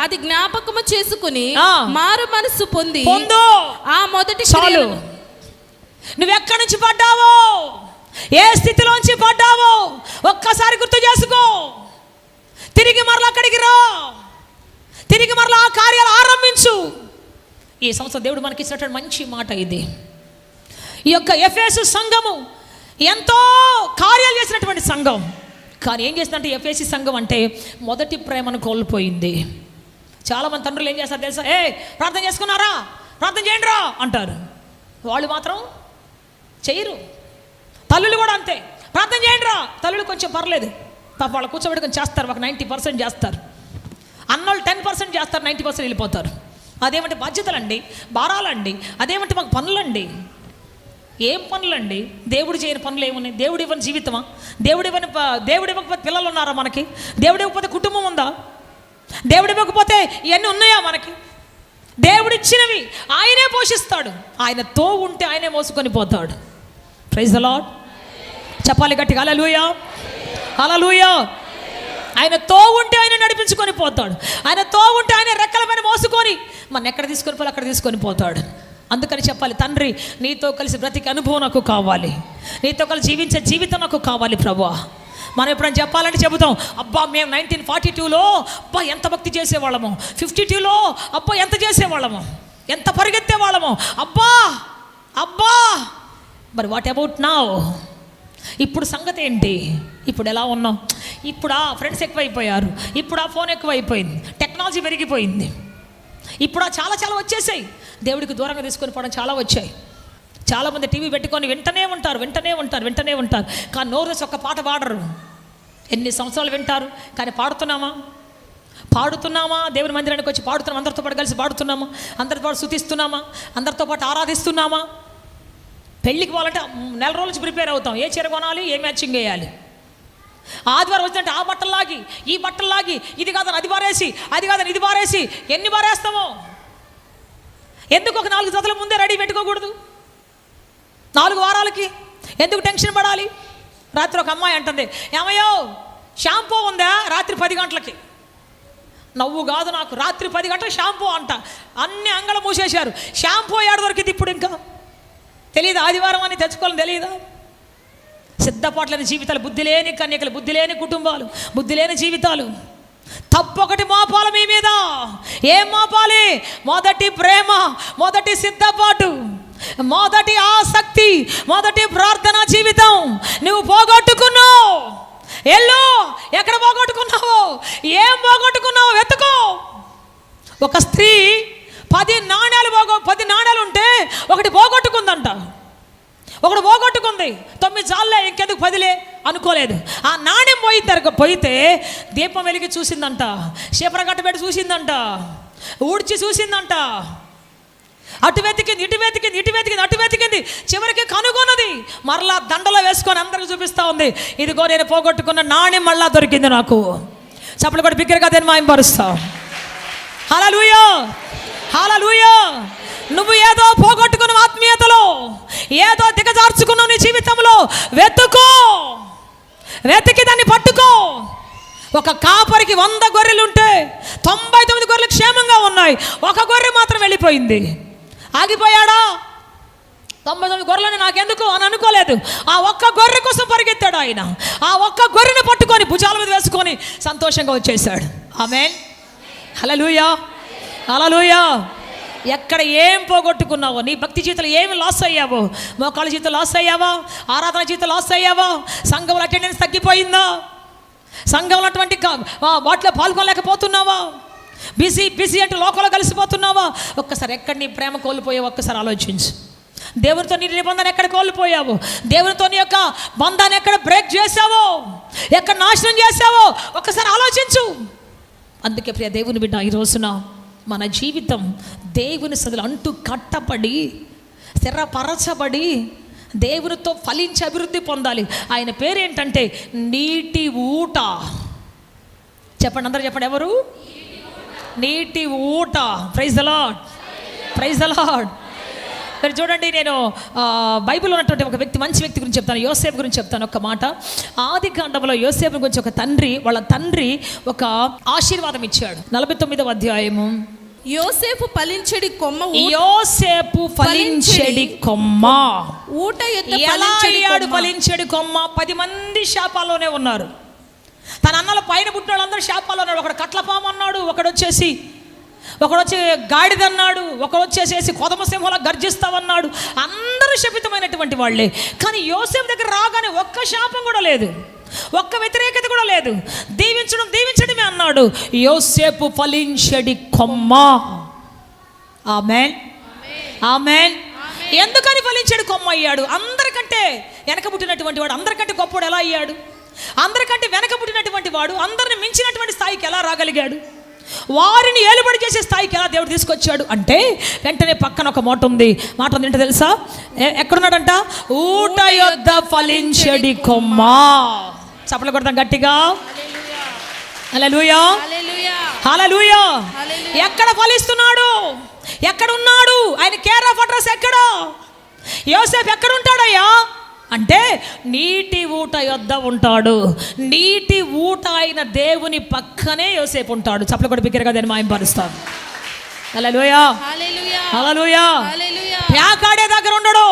అది జ్ఞాపకము చేసుకుని మారు మనసు పొందు. ఆ మొదటి చాలు. నువ్వెక్కడి నుంచి పడ్డావో, ఏ స్థితిలోంచి పడ్డావో ఒక్కసారి గుర్తు చేసుకో. తిరిగి మరలా అక్కడికి రా, తిరిగి మరలా ఆ కార్యాలు ఆరంభించు. ఈ సంవత్సరం దేవుడు మనకి ఇచ్చినటువంటి మంచి మాట ఇది. ఈ యొక్క ఎఫెసు సంఘము ఎంతో కార్యాలు చేసినటువంటి సంఘం. కానీ ఏం చేసిందంటే ఎఫెసు సంఘం అంటే మొదటి ప్రేమను కోల్పోయింది. చాలామంది తండ్రులు ఏం చేస్తారు తెలుసా? ప్రార్థన చేసుకున్నారా, ప్రార్థన చేయండి రా అంటారు. వాళ్ళు మాత్రం చేయరు. తల్లులు కూడా అంతే, ప్రార్థన చేయండి రా. తల్లులు కొంచెం పర్లేదు, పాప వాళ్ళు కూర్చోబెట్టుకొని చేస్తారు, ఒక 90% చేస్తారు. అన్నోళ్ళు 10% చేస్తారు, 90% వెళ్ళిపోతారు. అదేమంటే బాధ్యతలండి, భారాలండి, అదేమంటే మాకు పనులండి. ఏం పనులండి? దేవుడు చేయని పనులు ఏమున్నాయి? దేవుడు ఇవ్వని జీవితమా? దేవుడు ఇవ్వకపోతే పిల్లలు ఉన్నారా మనకి? దేవుడు ఇవ్వకపోతే కుటుంబం ఉందా? దేవుడు ఇవ్వకపోతే ఇవన్నీ ఉన్నాయా మనకి? దేవుడిచ్చినవి ఆయనే పోషిస్తాడు, ఆయనతో ఉంటే ఆయనే మోసుకొని పోతాడు. Praise the Lord. చెప్పాలి గట్టిగా హల్లెలూయా, హల్లెలూయా. ఆయనతో ఉంటే ఆయన నడిపించుకొని పోతాడు. ఆయనతో ఉంటే ఆయన రెక్కల పైన మోసుకొని మన ఎక్కడ తీసుకొని పోవాలి అక్కడ తీసుకొని పోతాడు. అందుకని చెప్పాలి, తండ్రి నీతో కలిసి బ్రతికే అనుభవం నాకు కావాలి, నీతో కలిసి జీవించే జీవితం నాకు కావాలి ప్రభువా. మనం ఎప్పుడైనా చెప్పాలంటే చెబుతాం, అబ్బా మేము 1942లో అబ్బా ఎంత భక్తి చేసేవాళ్ళము, 52లో అబ్బా ఎంత చేసేవాళ్ళము, ఎంత పరిగెత్తే వాళ్ళము, అబ్బా అబ్బా. మరి వాట్ అబౌట్ నౌ? ఇప్పుడు సంగతి ఏంటి? ఇప్పుడు ఎలా ఉన్నాం? ఇప్పుడు ఆ ఫ్రెండ్స్ ఎక్కువైపోయారు, ఇప్పుడు ఆ ఫోన్ ఎక్కువైపోయింది, టెక్నాలజీ పెరిగిపోయింది, ఇప్పుడు చాలా చాలా వచ్చేసాయి. దేవుడికి దూరంగా తీసుకొని పోవడం చాలా వచ్చాయి. చాలామంది టీవీ పెట్టుకొని వింటనే ఉంటారు, కానీ నోరు తెచ్చి ఒక్క పాట పాడరు. ఎన్ని సంవత్సరాలు వింటారు కానీ పాడుతున్నామా? దేవుని మందిరానికి వచ్చి పాడుతున్నామా? అందరితో పాటు కలిసి పాడుతున్నామా? అందరితో పాటు స్తుతిస్తున్నామా? అందరితో పాటు ఆరాధిస్తున్నామా? పెళ్ళికి పోవాలంటే నెల రోజుల నుంచి ప్రిపేర్ అవుతాం. ఏ చీర కొనాలి, ఏ మ్యాచింగ్ వేయాలి. ఆదివారం వచ్చిందంటే ఆ బట్టల్లాగి ఈ బట్టల్లాగి, ఇది కాదని అది బారేసి, అది కాదని ఇది బారేసి, ఎన్ని బారేస్తామో. ఎందుకు ఒక 4 జతల ముందే రెడీ పెట్టుకోకూడదు? 4 వారాలకి ఎందుకు టెన్షన్ పడాలి? రాత్రి ఒక అమ్మాయి అంటుంది, ఏమయ్యో షాంపూ ఉందా? రాత్రి 10 గంటలకి. నవ్వు కాదు నాకు, రాత్రి 10 గంటలకు షాంపూ అంట. అన్ని అంగళం మూసేశారు. షాంపూ ఏడ దొరికింది ఇప్పుడు? ఇంకా తెలియదు, ఆదివారం అని తెచ్చుకోవాలని తెలియదా? సిద్ధపాట్లేని జీవితాలు, బుద్ధి లేని కన్యకలు, బుద్ధి లేని కుటుంబాలు, బుద్ధి లేని జీవితాలు. తప్పొకటి మోపాలి మీ మీద. ఏం మోపాలి? మొదటి ప్రేమ, మొదటి సిద్ధపాటు, మొదటి ఆసక్తి, మొదటి ప్రార్థనా జీవితం. నువ్వు పోగొట్టుకున్నావు. ఎల్లు, ఎక్కడ పోగొట్టుకున్నావు? ఏం పోగొట్టుకున్నావు? వెతుకో. ఒక స్త్రీ 10 నాణ్యాలు ఉంటే ఒకటి పోగొట్టుకుందంట. ఒకడు పోగొట్టుకుంది. 9 చాలే, ఇంకెందుకు 10లే అనుకోలేదు. ఆ నాణ్యం పోయితే దీపం వెలిగి చూసిందంట, శీపరగట్ట పెట్టి చూసిందంట, ఊడ్చి చూసిందంట. అటు వెతికింది, అటు వెతికింది, చివరికి కనుగొన్నది. మరలా దండలో వేసుకొని అందరికి చూపిస్తూ ఉంది, ఇదిగో నేను పోగొట్టుకున్న నాణ్యం మళ్ళా దొరికింది నాకు. చప్పలు కూడా బిగ్గరగా దేని మాయంపరుస్తాం. హల్లెలూయా, హల్లెలూయా. నువ్వు ఏదో పోగొట్టుకున్న ఆత్మీయతలో, ఏదో దిగజార్చుకున్నావు నీ జీవితంలో. వెతికి దాన్ని పట్టుకో. ఒక కాపరికి 100 గొర్రెలు ఉంటే 99 గొర్రెలు క్షేమంగా ఉన్నాయి, ఒక గొర్రె మాత్రం వెళ్ళిపోయింది. ఆగిపోయాడా? 99 గొర్రెలని నాకెందుకు అని అనుకోలేదు. ఆ ఒక్క గొర్రె కోసం పరిగెత్తాడు ఆయన. ఆ ఒక్క గొర్రెని పట్టుకొని భుజాల మీద వేసుకొని సంతోషంగా వచ్చేసాడు. ఆమేన్, హల్లెలూయా, హల్లెలూయా. ఎక్కడ ఏం పోగొట్టుకున్నావో, నీ భక్తి జీవితంలో ఏమి లాస్ అయ్యావో, మోకాళ్ళ జీవితం లాస్ అయ్యావా, ఆరాధన జీవితం లాస్ అయ్యావా, సంఘంలో అటెండెన్స్ తగ్గిపోయిందా, సంఘంలో అటువంటి వాటిలో పాల్గొనలేకపోతున్నావా, బిజీ అంటే లోకంలో కలిసిపోతున్నావా? ఒక్కసారి ఎక్కడ నీ ప్రేమ కోల్పోయావో ఒక్కసారి ఆలోచించు. దేవునితో నీ నిబంధన ఎక్కడ కోల్పోయావో, దేవునితో నీ యొక్క బంధాన్ని ఎక్కడ బ్రేక్ చేసావో, ఎక్కడ నాశనం చేసావో ఒక్కసారి ఆలోచించు. అందుకే ప్రియ దేవుని బిడ్డ, ఈ రోజున మన జీవితం దేవుని సన్నిధిలో అంటూ కట్టబడి, స్థిరపరచబడి, దేవునితో ఫలించి అభివృద్ధి పొందాలి. ఆయన పేరేంటంటే నీటి ఊట. చెప్పండి, అందరూ చెప్పండి, ఎవరు? నీటి ఊట. Praise the Lord, praise the Lord. మరి చూడండి, నేను బైబిల్లో ఉన్నటువంటి ఒక వ్యక్తి, మంచి వ్యక్తి గురించి చెప్తాను, యోసేపు గురించి చెప్తాను. ఒక మాట, ఆది కాండంలో యోసేపు గురించి వాళ్ళ తండ్రి ఒక ఆశీర్వాదం ఇచ్చాడు. 49వ అధ్యాయము. యోసేపు ఫలించెడి కొమ్మ, యోసేపు ఫలించెడి కొమ్మ. ఊట ఎలా అయ్యాడు ఫలించెడి కొమ్మ? 10 మంది శాపాల్లోనే ఉన్నారు. తన అన్నల పైన పుట్టిన వాళ్ళందరూ శాపాల్లో ఉన్నారు. ఒకడు కట్లపాము అన్నాడు, ఒకడు వచ్చి గాడిదన్నాడు, ఒకడు వచ్చేసేసి కొదమసింహంలా గర్జిస్తావన్నాడు. అందరూ శపితమైనటువంటి వాళ్ళే. కానీ యోసేపు దగ్గర రాగానే ఒక్క శాపం కూడా లేదు, ఒక్క వ్యతిరేకత కూడా లేదు. దీవించడమే అన్నాడు. యోసేపు ఫలించెడి కొమ్మ. ఆమేన్, ఆమేన్. ఎందుకని ఫలించెడి కొమ్మ అయ్యాడు? అందరికంటే వెనక పుట్టినటువంటి వాడు అందరికంటే గొప్పవాడు ఎలా అయ్యాడు? అందరికంటే వెనక పుట్టినటువంటి వాడు అందరిని మించినటువంటి స్థాయికి ఎలా రాగలిగాడు? వారిని ఏలుబడి చేసే స్థాయికి ఎలా దేవుడు తీసుకొచ్చాడు అంటే, వెంటనే పక్కన ఒక మాట ఉంది ఏంటో తెలుసా? ఎక్కడున్నాడంట? ఊట యొద్ద ఫలించెడి కొమ్మ. చప్పట్లు కొడతాం గట్టిగా. హల్లెలూయా, హల్లెలూయా. ఎక్కడ ఫలిస్తున్నాడు? ఎక్కడ ఉన్నాడు? ఆయన కేర్ ఆఫ్ అడ్రస్ ఎక్కడ? యోసేపు ఎక్కడ ఉంటాడయ్యా? అంటే నీటి ఊట యొద్ద ఉంటాడు. నీటి ఊట అయిన దేవుని పక్కనే యోసేపు ఉంటాడు. చప్పలు కూడా బిగ్గరగా దాన్ని మాయంపరుస్తాడు. హల్లెలూయా, హల్లెలూయా, హల్లెలూయా. హల్లెలూయా. ప్యాకాడే దగ్గర ఉండడు,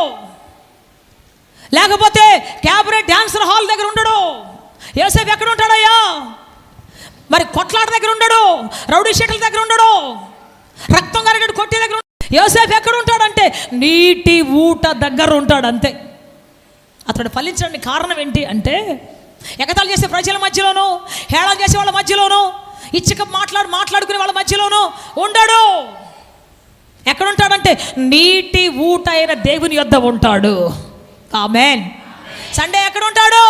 లేకపోతే క్యాబరెట్ డాన్సర్ హాల్ దగ్గర ఉండడు. యోసేపు ఎక్కడ ఉంటాడయ్యా? మరి కొట్లాట దగ్గర ఉండడు, రౌడీ షీట్ల దగ్గర ఉండడు, రక్తం కరిగేడు కొట్టే దగ్గర. యోసేపు ఎక్కడ ఉంటాడంటే నీటి ఊట దగ్గర ఉంటాడు, అంతే. అతడు ఫలించడానికి కారణం ఏంటి అంటే ఎగతాళి చేసే ప్రజల మధ్యలోనూ, హేళన చేసే వాళ్ళ మధ్యలోనూ, ఇచ్చక మాట్లాడుకునే వాళ్ళ మధ్యలోనూ ఉండడు. ఎక్కడుంటాడంటే నీటి ఊట అయిన దేవుని యొద్ద ఉంటాడు. ఆమేన్. సండే ఎక్కడ ఉంటాడు?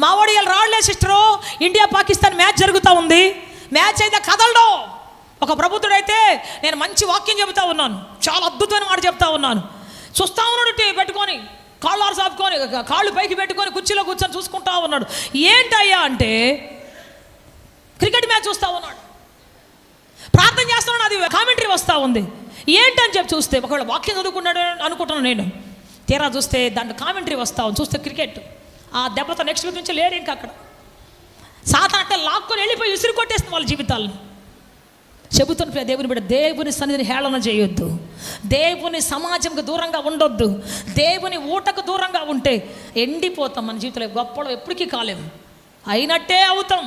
మావాడు ఇలా రాళ్లే సిస్టరు, ఇండియా పాకిస్తాన్ మ్యాచ్ జరుగుతూ ఉంది, మ్యాచ్ అయితే కదలడు. ఒక ప్రబుద్ధుడైతే నేను మంచి వాక్యం చెబుతా ఉన్నాను, చాలా అద్భుతమైన మాట చెప్తా ఉన్నాను, చూస్తా ఉన్నాడు టీవీ పెట్టుకొని, కాళ్ళు ఆరుసాపుకొని, కాళ్ళు పైకి పెట్టుకొని కుర్చీలో కూర్చొని చూసుకుంటా ఉన్నాడు. ఏంటయ్యా అంటే క్రికెట్ మ్యాచ్ చూస్తూ ఉన్నాడు, ప్రార్థన చేస్తున్నాడు, అది కామెంటరీ వస్తూ ఉంది. ఏంటని చెప్పి చూస్తే ఒకవేళ వాక్యం చదువుకున్నాడు అనుకుంటున్నాను నేను. తీరా చూస్తే దాంట్లో కామెంటరీ వస్తా ఉంది, చూస్తే క్రికెట్. ఆ దెబ్బతో నెక్స్ట్ వీక్ నుంచి లేరు ఇంకా అక్కడ. సాతాను అంటే లాక్కొని వెళ్ళిపోయి విసిరి కొట్టేస్తుంది వాళ్ళ జీవితాలను. చెబుతున్న దేవుని బిడ్డ, దేవుని సన్నిధిని హేళన చేయొద్దు, దేవుని సమాజంకు దూరంగా ఉండొద్దు. దేవుని ఊటకు దూరంగా ఉంటే ఎండిపోతాం. మన జీవితంలో గొప్పలు ఎప్పటికీ కాలేము, అయినట్టే అవుతాం,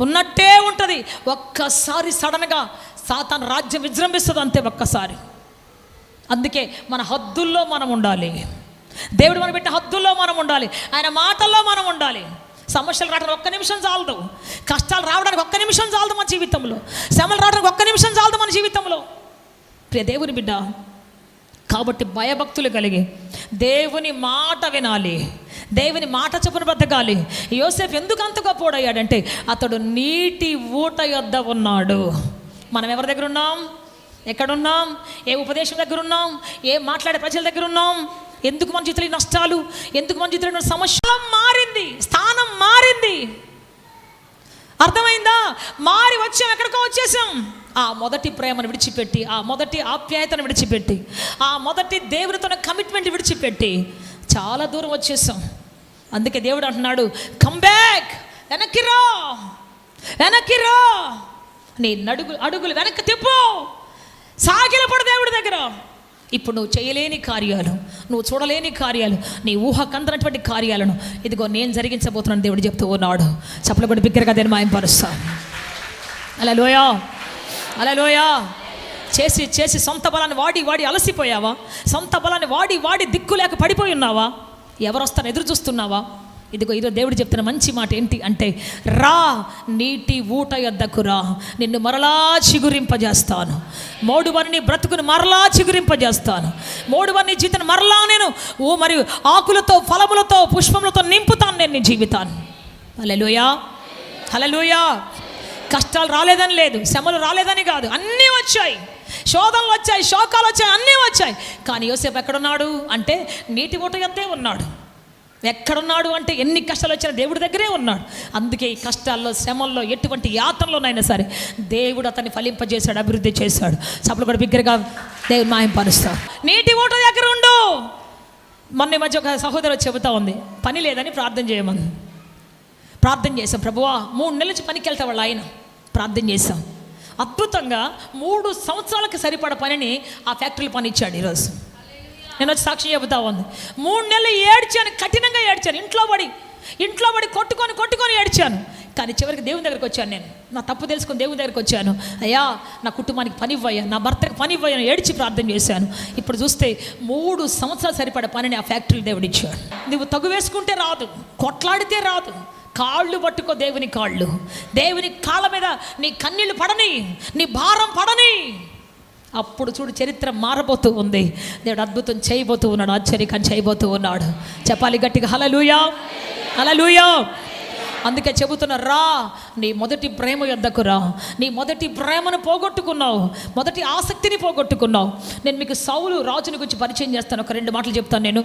ఉన్నట్టే ఉంటుంది. ఒక్కసారి సడన్గా సాతాను రాజ్యం విజృంభిస్తుంది, అంతే ఒక్కసారి. అందుకే మన హద్దుల్లో మనం ఉండాలి. దేవుడు మనం పెట్టిన హద్దుల్లో మనం ఉండాలి, ఆయన మాటల్లో మనం ఉండాలి. సమస్యలు రావడానికి ఒక్క నిమిషం చాలదు, కష్టాలు రావడానికి ఒక్క నిమిషం చాలదు మన జీవితంలో, శ్రమలు రావడానికి ఒక్క నిమిషం చాలదు మన జీవితంలో. ప్రియ దేవుని బిడ్డ, కాబట్టి భయభక్తులు కలిగి దేవుని మాట వినాలి, దేవుని మాట చొప్పున బ్రతకాలి. యోసేపు ఎందుకు అంత గొప్పోడయ్యాడంటే అతడు నీటి ఊట యొద్ద ఉన్నాడు. మనం ఎవరి దగ్గర ఉన్నాం? ఎక్కడున్నాం? ఏ ఉపదేశం దగ్గర ఉన్నాం? ఏ మాట్లాడే ప్రజల దగ్గర ఉన్నాం? ఎందుకు మన జీవితంలో నష్టాలు, ఎందుకు మన జీవితంలో సమస్య మారింది, స్థానం మారింది. అర్థమైందా? మారి వచ్చాం, ఎక్కడికో వచ్చేసాం. ఆ మొదటి ప్రేమను విడిచిపెట్టి, ఆ మొదటి ఆప్యాయతను విడిచిపెట్టి, ఆ మొదటి దేవునితో కమిట్మెంట్ విడిచిపెట్టి చాలా దూరం వచ్చేసాం. అందుకే దేవుడు అంటున్నాడు, కమ్ బ్యాక్, వెనక్కి రా, వెనక్కి రా, నీ అడుగులు వెనక్కి తిప్పు, సాగిలపడు దేవుడి దగ్గర. ఇప్పుడు నువ్వు చేయలేని కార్యాలు, నువ్వు చూడలేని కార్యాలు, నీ ఊహకందనటువంటి కార్యాలను ఇదిగో నేను జరిగించబోతున్నాను దేవుడు చెప్తూ ఉన్నాడు. చప్పలు కూడా బిగ్గరగా నేను మాయంపరుస్తా. హల్లెలూయా, హల్లెలూయా. చేసి చేసి సొంత బలాన్ని వాడి అలసిపోయావా? సొంత బలాన్ని వాడి దిక్కు లేక పడిపోయి ఉన్నావా? ఎవరు వస్తారని ఎదురు చూస్తున్నావా? ఇదిగో ఈరోజు దేవుడు చెప్తున్న మంచి మాట ఏంటి అంటే, రా, నీటి ఊట యొద్దకు రా, నిన్ను మరలా చిగురింపజేస్తాను. మోడువన్ని బ్రతుకును మరలా చిగురింపజేస్తాను. మోడువన్ని జీవితాన్ని మరలా నేను మరియు ఆకులతో, ఫలములతో, పుష్పములతో నింపుతాను నేను నీ జీవితాన్ని. హల్లెలూయా, హల్లెలూయా. కష్టాలు రాలేదని లేదు, శ్రమలు రాలేదని కాదు, అన్నీ వచ్చాయి, శోధనలు వచ్చాయి, శోకాలు వచ్చాయి, అన్నీ వచ్చాయి. కానీ యోసేపు ఎక్కడున్నాడు అంటే నీటి ఊట యొద్దే ఉన్నాడు. ఎక్కడున్నాడు అంటే ఎన్ని కష్టాలు వచ్చినా దేవుడి దగ్గరే ఉన్నాడు. అందుకే ఈ కష్టాల్లో, శ్రమల్లో, ఎటువంటి యాతనలోనైనా సరే దేవుడు అతన్ని ఫలింపజేశాడు, అభివృద్ధి చేశాడు. చప్పలు కూడా బిగ్గరగా దేవుడు మాయంపరుస్తాడు. నీటి ఊట దగ్గర ఉండు. మొన్న మధ్య ఒక సహోదరు చెబుతా ఉంది, పని లేదని ప్రార్థన చేయమని. ప్రార్థన చేశాం, ప్రభువా 3 నెలల నుంచి పనికి వెళ్తా వాళ్ళు ఆయన. ప్రార్థన చేశాం, అద్భుతంగా 3 సంవత్సరాలకు సరిపడ పనిని ఆ ఫ్యాక్టరీలో పని ఇచ్చాడు. ఈరోజు నేను వచ్చి సాక్షి చెబుతా ఉంది. 3 నెలలు ఏడ్చాను, కఠినంగా ఏడ్చాను, ఇంట్లో పడి కొట్టుకొని ఏడ్చాను. కానీ చివరికి దేవుని దగ్గరికి వచ్చాను. నేను నా తప్పు తెలుసుకొని దేవుని దగ్గరికి వచ్చాను. అయ్యా, నా కుటుంబానికి పని ఇవ్వయ్యా, నా భర్తకి పని ఇవ్వయ్యా, ఏడ్చి ప్రార్థన చేశాను. ఇప్పుడు చూస్తే 3 సంవత్సరాలు సరిపడ పనిని ఆ ఫ్యాక్టరీలో దేవుడు ఇచ్చాడు. నువ్వు తగు వేసుకుంటే రాదు, కొట్లాడితే రాదు, కాళ్ళు పట్టుకో, దేవుని కాళ్ళు, దేవుని కాళ్ళ మీద నీ కన్నీళ్ళు పడని, నీ భారం పడని. అప్పుడు చూడు, చరిత్ర మారబోతూ ఉంది. దేవుడు అద్భుతం చేయబోతూ ఉన్నాడు, ఆశ్చర్యకరం చేయబోతూ ఉన్నాడు. చెప్పాలి గట్టిగా హల్లెలూయా, హల్లెలూయా. అందుకే చెబుతున్నా, రా, నీ మొదటి ప్రేమ యొద్దకు రా. నీ మొదటి ప్రేమను పోగొట్టుకున్నావు, మొదటి ఆసక్తిని పోగొట్టుకున్నావు. నేను మీకు సౌలు రాజుని గురించి పరిచయం చేస్తాను. ఒక 2 మాటలు చెప్తాను నేను.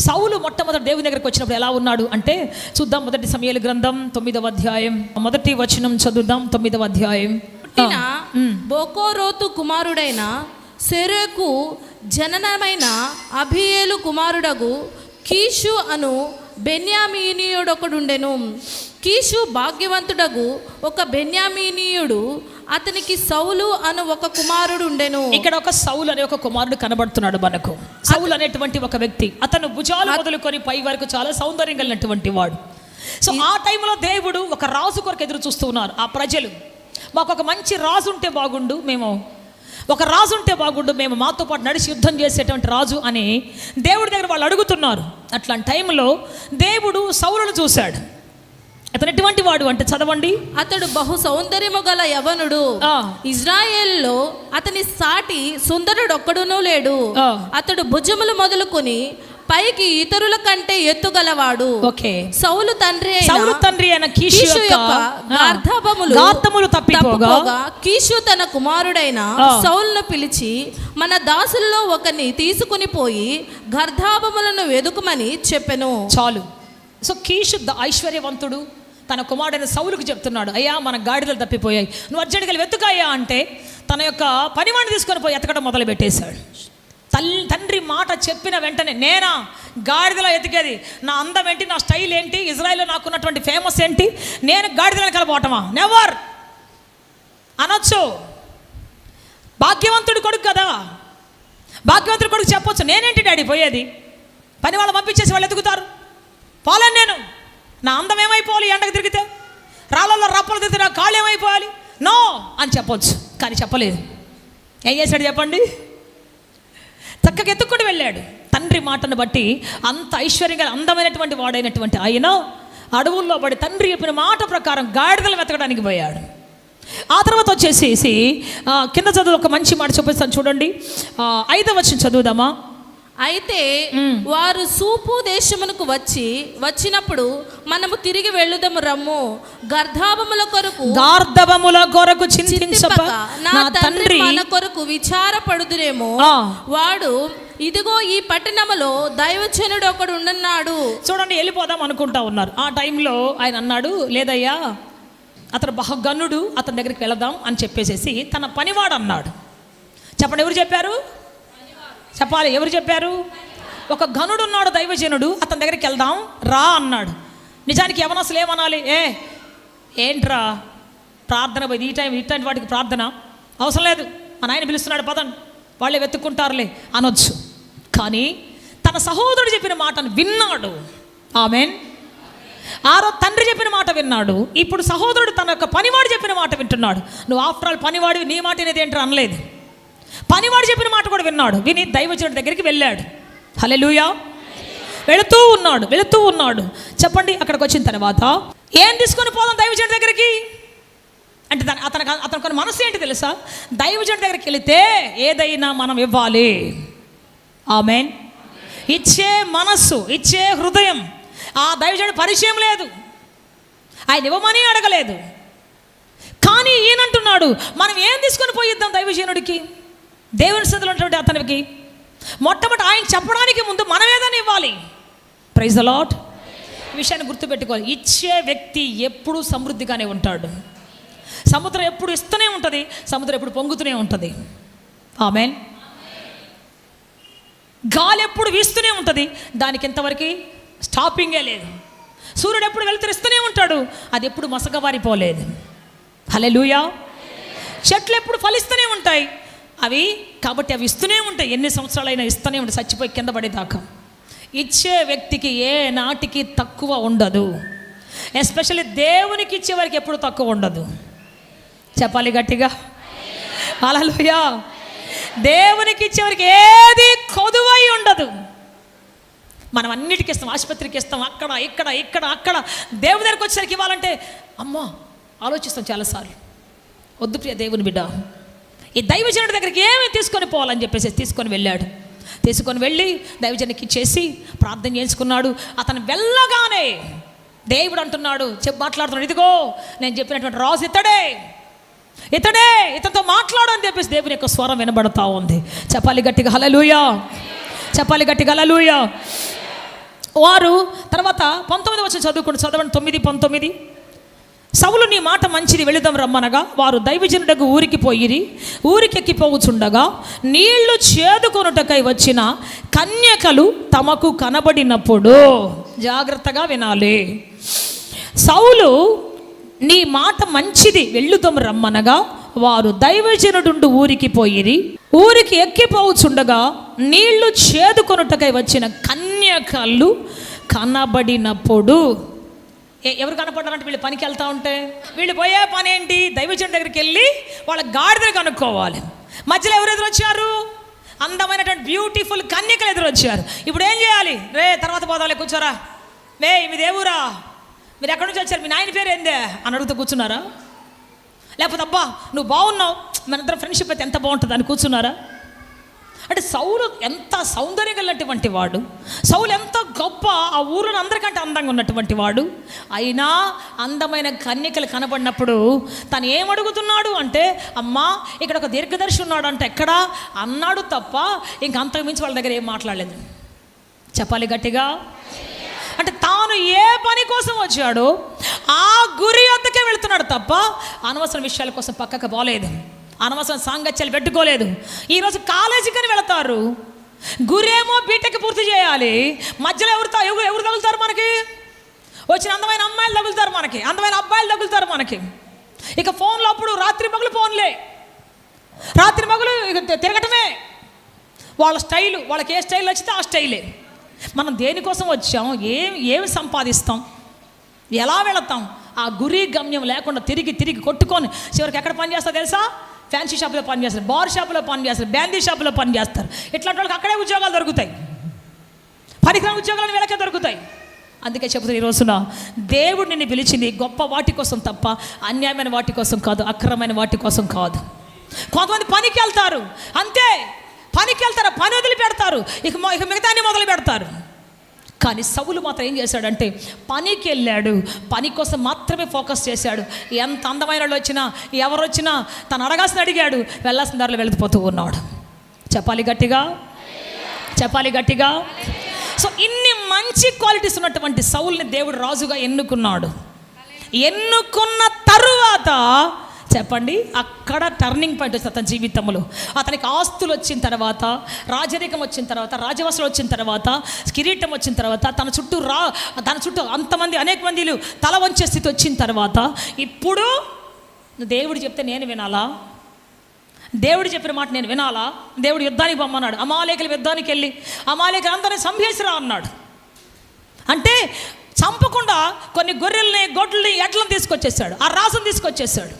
సౌలు మొట్టమొదటి దేవుని దగ్గరికి వచ్చినప్పుడు ఎలా ఉన్నాడు అంటే చూద్దాం. 1 సమూయేలు గ్రంథం 9వ అధ్యాయం 1వ వచనం చదువుదాం. 9వ అధ్యాయం. బోకోరోతు కుమారుడైన సెరెకు జననమైన అబీయేలు కుమారుడగు కీషు అను బెన్యామీనీయుడొకడుండెను. కీషు భాగ్యవంతుడగు ఒక బెన్యామీనీయుడు, అతనికి సౌలు అను ఒక కుమారుడు ఉండెను. ఇక్కడ ఒక సౌలు అనే ఒక కుమారుడు కనబడుతున్నాడు మనకు. సౌలు అనేటువంటి ఒక వ్యక్తి, అతను భుజాలు మొదలుకొని పై వరకు చాలా సౌందర్యం కలిగినటువంటి వాడు. సో ఆ టైంలో దేవుడు ఒక రాజు కొరకు ఎదురు చూస్తూ ఉన్నారు. ఆ ప్రజలు, మాకు ఒక మంచి రాజు ఉంటే బాగుండు, ఒక రాజు ఉంటే బాగుండు, మేము మాతో పాటు నడిచి యుద్ధం చేసేటువంటి రాజు అని దేవుడి దగ్గర వాళ్ళు అడుగుతున్నారు. అట్లాంటి టైంలో దేవుడు సౌలును చూశాడు. అతను ఎటువంటి వాడు అంటే చదవండి. అతడు బహు సౌందర్యము గల యవనుడు, ఇజ్రాయేల్లో అతని సాటి సుందరుడు ఒక్కడునూ లేడు. అతడు భుజములు మొదలుకొని పైకి ఇతరుల కంటే ఎత్తుగలవాడు. ఓకే. సౌలు తండ్రి అయిన కీషు యొక్క గార్ధములు తప్పిపోగా కీషు తన కుమారుడైన సౌలును పిలిచి, మన దాసుల్లో ఒకరిని తీసుకుని పోయి గర్ధాభములను వెదుకుమని చెప్పెను. చాలు. సో కీషు ఐశ్వర్యవంతుడు తన కుమారుడైన సౌలుకు చెప్తున్నాడు, అయ్యా మన గాడిదలు తప్పిపోయాయి, నువ్వు అర్జెంట్గా వెతుకాయా అంటే తన యొక్క పనివాడిని తీసుకొని పోయి ఎతకడం మొదలు పెట్టేశాడు. తండ్రి మాట చెప్పిన వెంటనే, నేనా గాడిదలో ఎతికేది? నా అందం ఏంటి, నా స్టైల్ ఏంటి, ఇజ్రాయెల్లో నాకున్నటువంటి ఫేమస్ ఏంటి, నేను గాడిదలను కలపోవటమా? నెవర్ అనొచ్చు. భాగ్యవంతుడి కొడుకు కదా, భాగ్యవంతుడి కొడుకు చెప్పొచ్చు, నేనేంటి డాడీ పోయేది, పని వాళ్ళు పంపించేసి వాళ్ళు ఎదుగుతారు, పోలేను నేను, నా అందం ఏమైపోవాలి, ఎండకు తిరిగితే రాళ్ళల్లో రప్పలు తిరిగితే నా కాళ్ళు ఏమైపోవాలి, నో అని చెప్పొచ్చు. కానీ చెప్పలేదు. ఏం చేశాడు చెప్పండి? చక్కగా ఎత్తుక్కొని వెళ్ళాడు. తండ్రి మాటను బట్టి అంత ఐశ్వర్యంగా అందమైనటువంటి వాడైనటువంటి ఆయన అడవుల్లో పడి తండ్రి చెప్పిన మాట ప్రకారం గాడిదలు వెతకడానికి పోయాడు. ఆ తర్వాత వచ్చేసేసి కింద చదువు ఒక మంచి మాట చూపిస్తాను చూడండి. 5వ వచనం చదువుదామా? అయితే వారు సూపు దేశమునకు వచ్చినప్పుడు మనము తిరిగి వెళ్ళుదము రమ్ము, గర్ధాభముల కొరకు చింతించక నా తండ్రి మన కొరకు విచారపడుదురేమో. వాడు ఇదిగో ఈ పట్టణములో దైవజనుడు ఒకడు ఉండన్నాడు. చూడండి, వెళ్ళిపోదాం అనుకుంటా ఉన్నారు. ఆ టైంలో ఆయన అన్నాడు, లేదయ్యా అతను బహుగనుడు, అతని దగ్గరికి వెళదాం అని చెప్పేసేసి తన పనివాడు అన్నాడు. చెప్పండి, ఎవరు చెప్పారు? చెప్పాలి, ఎవరు చెప్పారు? ఒక ఘనుడు ఉన్నాడు, దైవజనుడు, అతని దగ్గరికి వెళ్దాం రా అన్నాడు. నిజానికి యవనస్తులు ఏమనాలి? ఏంట్రా ప్రార్థన పోయి ఇట్లాంటి వాటికి ప్రార్థన అవసరం లేదు, మా నాయన పిలుస్తున్నాడు పదండి, వాళ్ళే వెతుక్కుంటారులే అనొచ్చు. కానీ తన సహోదరుడు చెప్పిన మాటను విన్నాడు. ఆమెన్. తండ్రి చెప్పిన మాట విన్నాడు. ఇప్పుడు సహోదరుడు తన యొక్క పనివాడు చెప్పిన మాట వింటున్నాడు. నువ్వు ఆఫ్టర్ ఆల్ పనివాడివి, నీ మాట అనేది ఏంటో అనలేదు. పనివాడు చెప్పిన మాట కూడా విన్నాడు. విని దైవజనుడి దగ్గరికి వెళ్ళాడు. హల్లెలూయా. వెళుతూ ఉన్నాడు. చెప్పండి, అక్కడికి వచ్చిన తర్వాత ఏం తీసుకొని పోదాం దైవజనుడి దగ్గరికి అంటే అతను కొన్ని మనసు ఏంటి తెలుసా? దైవజనుడి దగ్గరికి వెళితే ఏదైనా మనం ఇవ్వాలి. ఆమేన్. ఇచ్చే మనస్సు, ఇచ్చే హృదయం ఆ దైవజనుడి పరిచయం లేదు, ఆయన ఇవ్వమని అడగలేదు. కానీ ఈయనంటున్నాడు, మనం ఏం తీసుకొని పోయిద్దాం దైవజనుడికి, దేవుని సన్నిధిలో ఉన్నటువంటి అతనికి. మొట్టమొదటి ఆయన చెప్పడానికి ముందు మనం ఏదైనా ఇవ్వాలి. Praise the Lord. ఈ విషయాన్ని గుర్తుపెట్టుకోవాలి. ఇచ్చే వ్యక్తి ఎప్పుడూ సమృద్ధిగానే ఉంటాడు. సముద్రం ఎప్పుడు ఇస్తూనే ఉంటుంది, సముద్రం ఎప్పుడు పొంగుతూనే ఉంటుంది. ఆమేన్. గాలి ఎప్పుడు వీస్తూనే ఉంటుంది, దానికి ఎంతవరకు స్టాపింగే లేదు. సూర్యుడు ఎప్పుడు వెలుతురిస్తూనే ఉంటాడు, అది ఎప్పుడు మసకబారిపోలేదు. హల్లెలూయా. చెట్లు ఎప్పుడు ఫలిస్తూనే ఉంటాయి, అవి ఇస్తూనే ఉంటాయి. ఎన్ని సంవత్సరాలైనా ఇస్తూనే ఉంటాయి, చచ్చిపోయి కింద పడేదాకా. ఇచ్చే వ్యక్తికి ఏ నాటికి తక్కువ ఉండదు. ఎస్పెషల్లీ దేవునికి ఇచ్చే వారికి ఎప్పుడు తక్కువ ఉండదు. చెప్పాలి గట్టిగా. హల్లెలూయా. దేవునికి ఇచ్చేవారికి ఏది కొదువై ఉండదు. మనం అన్నిటికీ ఇస్తాం, ఆసుపత్రికి ఇస్తాం, అక్కడ అక్కడ. దేవుని దగ్గరికి వచ్చేసరికి ఇవ్వాలంటే అమ్మో ఆలోచిస్తాం చాలాసార్లు. వద్దు ప్రియ దేవుని బిడ్డ, ఈ దైవజనుడి దగ్గరికి ఏమి తీసుకొని పోవాలని చెప్పేసి తీసుకొని వెళ్ళి దైవజనునికి ఇచ్చేసి ప్రార్థన చేసుకున్నాడు. అతను వెళ్ళగానే దేవుడు అంటున్నాడు, మాట్లాడుతున్నాడు, ఇదిగో నేను చెప్పినటువంటి రాజు ఇతడే, ఇతనితో మాట్లాడు అని చెప్పేసి దేవుని యొక్క స్వరం వినబడతా ఉంది. చెప్పాలి గట్టిగా హల్లెలూయా. వారు తర్వాత 19 వచ్చి చదవండి 9, 19. సౌలు నీ మాట మంచిది, వెళుదాం రమ్మనగా వారు దైవజనుడకు ఊరికి పోయిరి. ఊరికెక్కిపోవచ్చుండగా నీళ్లు చేదుకొనుటకై వచ్చిన కన్యకలు తమకు కనబడినప్పుడు, జాగ్రత్తగా వినాలి, సౌలు నీ మాట మంచిది, వెళ్ళుదాం రమ్మనగా వారు దైవజనుడు ఊరికి పోయిరి. ఊరికి ఎక్కిపోవచ్చుండగా నీళ్లు చేదుకొనుటకై వచ్చిన కన్యకలు కనబడినప్పుడు. ఎవరు కనపడ్డారంటే వీళ్ళు పనికి వెళ్తూ ఉంటే, వీళ్ళు పోయే పని ఏంటి? దైవజనుడి దగ్గరికి వెళ్ళి వాళ్ళ గాడిదలు కనుక్కోవాలి. మధ్యలో ఎవరు ఎదురొచ్చారు? అందమైనటువంటి బ్యూటిఫుల్ కన్యకలు ఎదురొచ్చారు. ఇప్పుడు ఏం చేయాలి? రే తర్వాత పోదాలే, కూర్చోరా, రే మీది ఏ ఊరా, మీరు ఎక్కడి నుంచి వచ్చారు, మీ నాయన పేరు ఏందే అని అడుగుతూ కూర్చున్నారా? లేకపోతే అబ్బా నువ్వు బాగున్నావు, మన ఇద్దరం ఫ్రెండ్షిప్ అయితే ఎంత బాగుంటుంది అని కూర్చున్నారా? అంటే సౌలు ఎంత సౌందర్యం కలిగినటువంటి వాడు, సౌలు ఎంత గొప్ప, ఆ ఊరిలో అందరికంటే అందంగా ఉన్నటువంటి వాడు. అయినా అందమైన కన్యకలు కనబడినప్పుడు తను ఏమడుగుతున్నాడు అంటే, అమ్మా ఇక్కడ ఒక దీర్ఘదర్శి ఉన్నాడు అంటే ఎక్కడా అన్నాడు తప్ప ఇంక అంతకు మించి వాళ్ళ దగ్గర ఏం మాట్లాడలేదు. చెప్పాలి గట్టిగా. అంటే తాను ఏ పని కోసం వచ్చాడో ఆ గురి వద్దకే వెళుతున్నాడు తప్ప అనవసర విషయాల కోసం పక్కకు పోలేదు, అనవసరం సాంగత్యాలు పెట్టుకోలేదు. ఈరోజు కాలేజీకని వెళతారు, గురేమో బీటెక్ పూర్తి చేయాలి, మధ్యలో ఎవరు తగులుతారు మనకి? వచ్చిన అందమైన అమ్మాయిలు తగులుతారు మనకి, అందమైన అబ్బాయిలు తగులుతారు మనకి. ఇక ఫోన్లో అప్పుడు రాత్రి పగలు ఫోన్లే, రాత్రి పగలు ఇక తిరగటమే, వాళ్ళ స్టైలు, వాళ్ళకి ఏ స్టైల్ వచ్చితే ఆ స్టైలే. మనం దేనికోసం వచ్చాం, ఏమి సంపాదిస్తాం, ఎలా వెళతాం? ఆ గురి గమ్యం లేకుండా తిరిగి కొట్టుకొని చివరికి ఎక్కడ పని చేస్తా తెలుసా? ఫ్యాన్సీ షాపులో పని చేస్తారు, బార్ షాపులో పని చేస్తారు, బ్యాందీ షాపులో పని చేస్తారు. ఇట్లాంటి వాళ్ళకి అక్కడే ఉద్యోగాలు దొరుకుతాయి, పనికిరాని ఉద్యోగాలు వీళ్ళకే దొరుకుతాయి. అందుకే చెబుతాను, ఈ రోజున దేవుడు నిన్ను పిలిచింది గొప్ప వాటి కోసం తప్ప అన్యాయమైన వాటి కోసం కాదు, అక్రమమైన వాటి కోసం కాదు. కొంతమంది పనికి వెళ్తారు, అంతే, పనికి వెళ్తారు, పని వదిలి పెడతారు, ఇక మిగతా అన్ని మొదలు పెడతారు. కానీ సౌలు మాత్రం ఏం చేశాడంటే పనికి వెళ్ళాడు, పని కోసం మాత్రమే ఫోకస్ చేశాడు. ఎంత అందమైన వాళ్ళు వచ్చినా ఎవరు వచ్చినా తను అడగాల్సిన అడిగాడు, వెళ్ళాల్సిన దారిలో వెళ్ళిపోతూ ఉన్నాడు. చెప్పాలి గట్టిగా, చెప్పాలి గట్టిగా. సో ఇన్ని మంచి క్వాలిటీస్ ఉన్నటువంటి సౌల్ని దేవుడు రాజుగా ఎన్నుకున్నాడు. ఎన్నుకున్న తరువాత చెప్పండి, అక్కడ టర్నింగ్ పాయింట్ వచ్చింది అతని జీవితంలో. అతనికి ఆస్తులు వచ్చిన తర్వాత, రాజరికం వచ్చిన తర్వాత, రాజవసలు వచ్చిన తర్వాత, కిరీటం వచ్చిన తర్వాత, తన చుట్టూ అంతమంది అనేక మందిలు తల వంచే స్థితి వచ్చిన తర్వాత, ఇప్పుడు దేవుడు చెప్తే నేను వినాలా? దేవుడు చెప్పిన మాట నేను వినాలా? దేవుడు యుద్ధానికి పొమ్మన్నాడు, అమాలేకుల యుద్ధానికి వెళ్ళి అమాలేకులు అందరినీ సంహేసిరా అన్నాడు. అంటే చంపకుండా కొన్ని గొర్రెల్ని, గొడ్లని, ఎడ్లను తీసుకొచ్చేసాడు, ఆ రాసును తీసుకొచ్చేసాడు.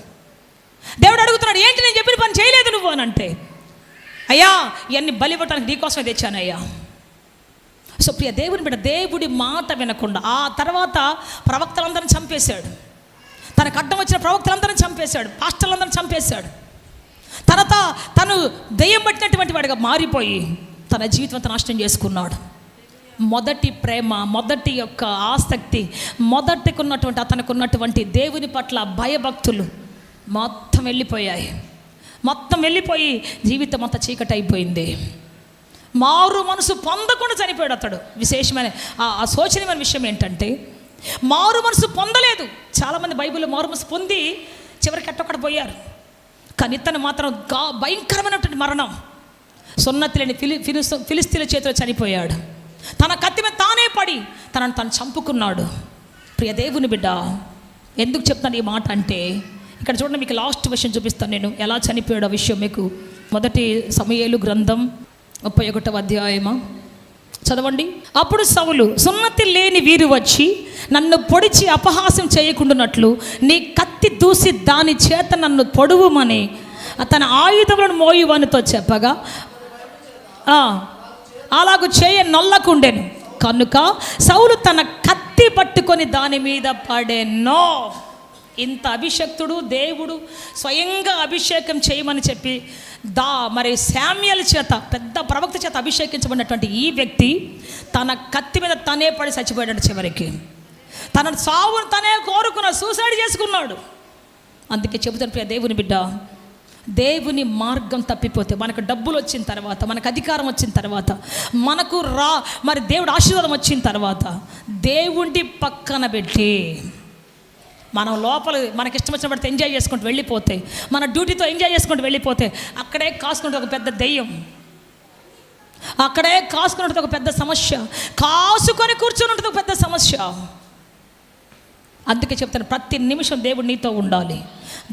దేవుడు అడుగుతున్నాడు, ఏంటి నేను చెప్పిన పని చేయలేదు నువ్వు అని అంటే, అయ్యా ఇవన్నీ బలి ఇవ్వటానికి నీకోసమే తెచ్చానయ్యా. సో ప్రియ దేవుని బిడ్డ, దేవుడి మాట వినకుండా ఆ తర్వాత ప్రవక్తలందరిని చంపేశాడు, తనకు అడ్డం వచ్చిన ప్రవక్తలందరిని చంపేశాడు, పాస్టర్లందరిని చంపేశాడు. తర్వాత తను దెయ్యం పట్టినటువంటి వాడిగా మారిపోయి తన జీవితం నాశనం చేసుకున్నాడు. మొదటి ప్రేమ, మొదటి యొక్క ఆసక్తి, మొదటికి ఉన్నటువంటి అతనికి ఉన్నటువంటి దేవుని పట్ల భయభక్తులు మొత్తం వెళ్ళిపోయాయి. మొత్తం వెళ్ళిపోయి జీవితం అంతా చీకటి అయిపోయింది. మారు మనసు పొందకుండా చనిపోయాడు అతడు. విశేషమైన ఆ శోచనీయమైన విషయం ఏంటంటే, మారు మనసు పొందలేదు. చాలామంది బైబిల్లో మారు మనసు పొంది చివరికి అట్టొక్కడ పోయారు. కానీ ఇతను మాత్రం భయంకరమైనటువంటి మరణం, సున్నతి లేని ఫిలిస్తీన్ల చేతిలో చనిపోయాడు. తన కత్తి మీద తానే పడి తనను తను చంపుకున్నాడు. ప్రియ దేవుని బిడ్డ, ఎందుకు చెప్తాను ఈ మాట అంటే, ఇక్కడ చూడండి, మీకు లాస్ట్ విషయం చూపిస్తాను నేను, ఎలా చనిపోయాడు ఆ విషయం మీకు. మొదటి సమూయేలు గ్రంథం 31వ అధ్యాయమా చదవండి. అప్పుడు సౌలు, సున్నతి లేని వీరు వచ్చి నన్ను పొడిచి అపహాస్యం చేయకుండానట్లు నీ కత్తి దూసి దాని చేత నన్ను పొడువుమని తన ఆయుధములను మోయువానితో చెప్పగా, అలాగూ చేయ నొల్లకుండెను కనుక సౌలు తన కత్తి పట్టుకొని దాని మీద పడెనో. ఇంత అభిషక్తుడు, దేవుడు స్వయంగా అభిషేకం చేయమని చెప్పి మరి శామ్యుయేలు చేత, పెద్ద ప్రవక్త చేత అభిషేకించబడినటువంటి ఈ వ్యక్తి తన కత్తి మీద తనే పడి చచ్చిపోయాడు. చివరికి తన సావును తనే కోరుకున్నాడు, సూసైడ్ చేసుకున్నాడు. అందుకే చెబుతాను ప్రియ దేవుని బిడ్డ, దేవుని మార్గం తప్పిపోతే, మనకు డబ్బులు వచ్చిన తర్వాత, మనకు అధికారం వచ్చిన తర్వాత, మనకు మరి దేవుడు ఆశీర్వాదం వచ్చిన తర్వాత దేవుడి పక్కన పెట్టి మనం లోపల మనకి ఇష్టం వచ్చిన పడితే ఎంజాయ్ చేసుకుంటూ వెళ్ళిపోతే, మన డ్యూటీతో ఎంజాయ్ చేసుకుంటూ వెళ్ళిపోతే అక్కడే కాసుకుంటే ఒక పెద్ద దెయ్యం, అక్కడే కాసుకున్నట్టు ఒక పెద్ద సమస్య, కాసుకొని కూర్చున్నట్టు ఒక పెద్ద సమస్య. అందుకే చెప్తాను, ప్రతి నిమిషం దేవుడు నీతో ఉండాలి,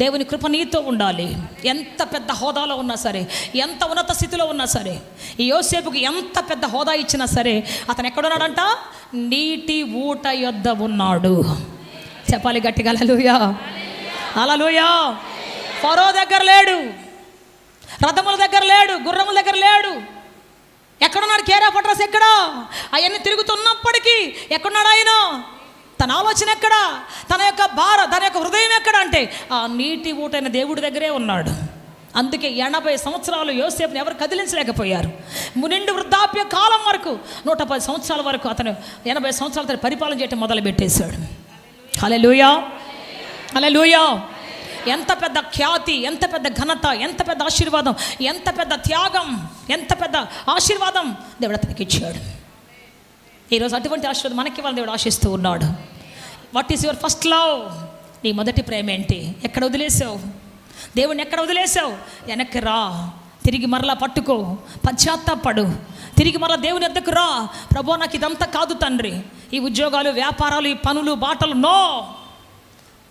దేవుని కృప నీతో ఉండాలి. ఎంత పెద్ద హోదాలో ఉన్నా సరే, ఎంత ఉన్నత స్థితిలో ఉన్నా సరే, ఈ యోసేపుకి ఎంత పెద్ద హోదా ఇచ్చినా సరే, అతను ఎక్కడున్నాడంట? నీటి ఊట యొద్ద ఉన్నాడు. చెప్పాలి గట్టిగా హల్లెలూయా, హల్లెలూయా. ఫరో దగ్గర లేడు, రథముల దగ్గర లేడు, గుర్రముల దగ్గర లేడు. ఎక్కడున్నాడు? కేరా పట్రస్ ఎక్కడ? అవన్నీ తిరుగుతున్నప్పటికీ ఎక్కడున్నాడు ఆయన? తన ఆలోచన ఎక్కడ? తన యొక్క తన యొక్క హృదయం ఎక్కడ అంటే ఆ నీటి ఊటైన దేవుడి దగ్గరే ఉన్నాడు. అందుకే 80 సంవత్సరాలు యోసేపుని ఎవరు కదిలించలేకపోయారు. నిండు వృద్ధాప్య కాలం వరకు 110 సంవత్సరాల వరకు అతను 80 సంవత్సరాల పరిపాలన చేయటం మొదలుపెట్టేశాడు. హల్లెలూయా, హల్లెలూయా. ఎంత పెద్ద ఖ్యాతి, ఎంత పెద్ద ఘనత, ఎంత పెద్ద ఆశీర్వాదం, ఎంత పెద్ద త్యాగం, ఎంత పెద్ద ఆశీర్వాదం దేవుడు అతనికి ఇచ్చాడు. ఈరోజు అటువంటి ఆశీర్వాదం మనకి వాళ్ళ దేవుడు ఆశిస్తూ ఉన్నాడు. What is your first love? నీ మొదటి ప్రేమ ఏంటి? ఎక్కడ వదిలేసావు దేవుడిని? ఎక్కడ వదిలేసావు? వెనక్కి రా, తిరిగి మరలా పట్టుకో, పశ్చాత్తాపడు, తిరిగి మరలా దేవుని వద్దకు రా. ప్రభువా నాకు ఇదంతా కాదు తండ్రి, ఈ ఉద్యోగాలు, వ్యాపారాలు, ఈ పనులు, బాటలు, నో,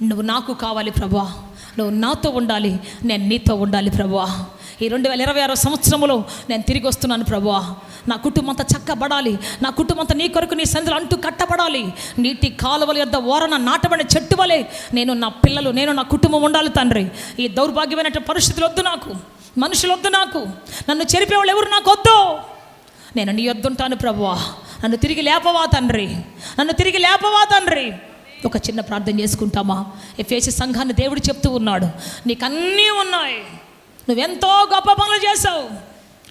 నువ్వు నాకు కావాలి ప్రభువా, నువ్వు నాతో ఉండాలి, నేను నీతో ఉండాలి ప్రభువా. ఈ 2026 సంవత్సరంలో నేను తిరిగి వస్తున్నాను ప్రభువా. నా కుటుంబం అంతా చక్కబడాలి, నా కుటుంబం అంతా నీ కొరకు నీ సన్నిధిలో అంటూ కట్టబడాలి. నీటి కాలువల యొద్ద ఓరన నాటబడిన చెట్టు వలె నేను, నా పిల్లలు, నేను, నా కుటుంబం ఉండాలి తండ్రి. ఈ దౌర్భాగ్యమైన పరిస్థితులు వద్దు నాకు, మనుషులు వద్దు నాకు, నన్ను చెరిపేవాళ్ళు ఎవరు నాకు వద్దు. నేను నీ వద్దుంటాను ప్రభువా, నన్ను తిరిగి లేపవా తండ్రి, నన్ను తిరిగి లేపవా తండ్రి. ఒక చిన్న ప్రార్థన చేసుకుంటామా? ఎఫెసీ సంఘాన్ని దేవుడు చెప్తూ ఉన్నాడు, నీకు అన్నీ ఉన్నాయి, నువ్వెంతో గొప్ప పనులు చేసావు,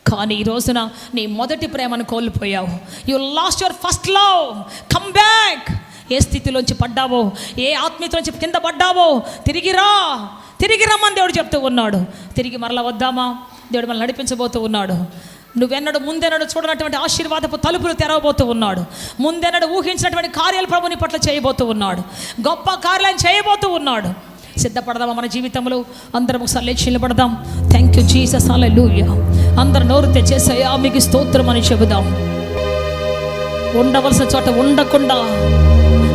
కానీ ఈ రోజున నీ మొదటి ప్రేమను కోల్పోయావు. You lost your first love, come back. ఏ స్థితిలోంచి పడ్డావో, ఏ ఆత్మీయతలోంచి కింద పడ్డావో, తిరిగి రా, తిరిగి రమ్మని దేవుడు చెప్తూ ఉన్నాడు. తిరిగి మరలా వద్దామా? దేవుడు మనల్ని నడిపించబోతూ ఉన్నాడు. నువ్వెన్నడు ముందెన్నడు చూడనటువంటి ఆశీర్వాదపు తలుపులు తెరవబోతూ ఉన్నాడు. ముందెన్నడు ఊహించినటువంటి కార్యాలు ప్రభుని పట్ల చేయబోతూ ఉన్నాడు. గొప్ప కార్యాలను చేయబోతూ ఉన్నాడు. సిద్ధపడదామా? మన జీవితంలో అందరం ఒకసారి లేచి నిలబడదాం. థ్యాంక్ యూ జీసస్, హల్లెలూయా. అందరు నోరు తెచ్చేసాయా మీకు స్తోత్రం అని చెబుదాం. ఉండవలసిన చోట ఉండకుండా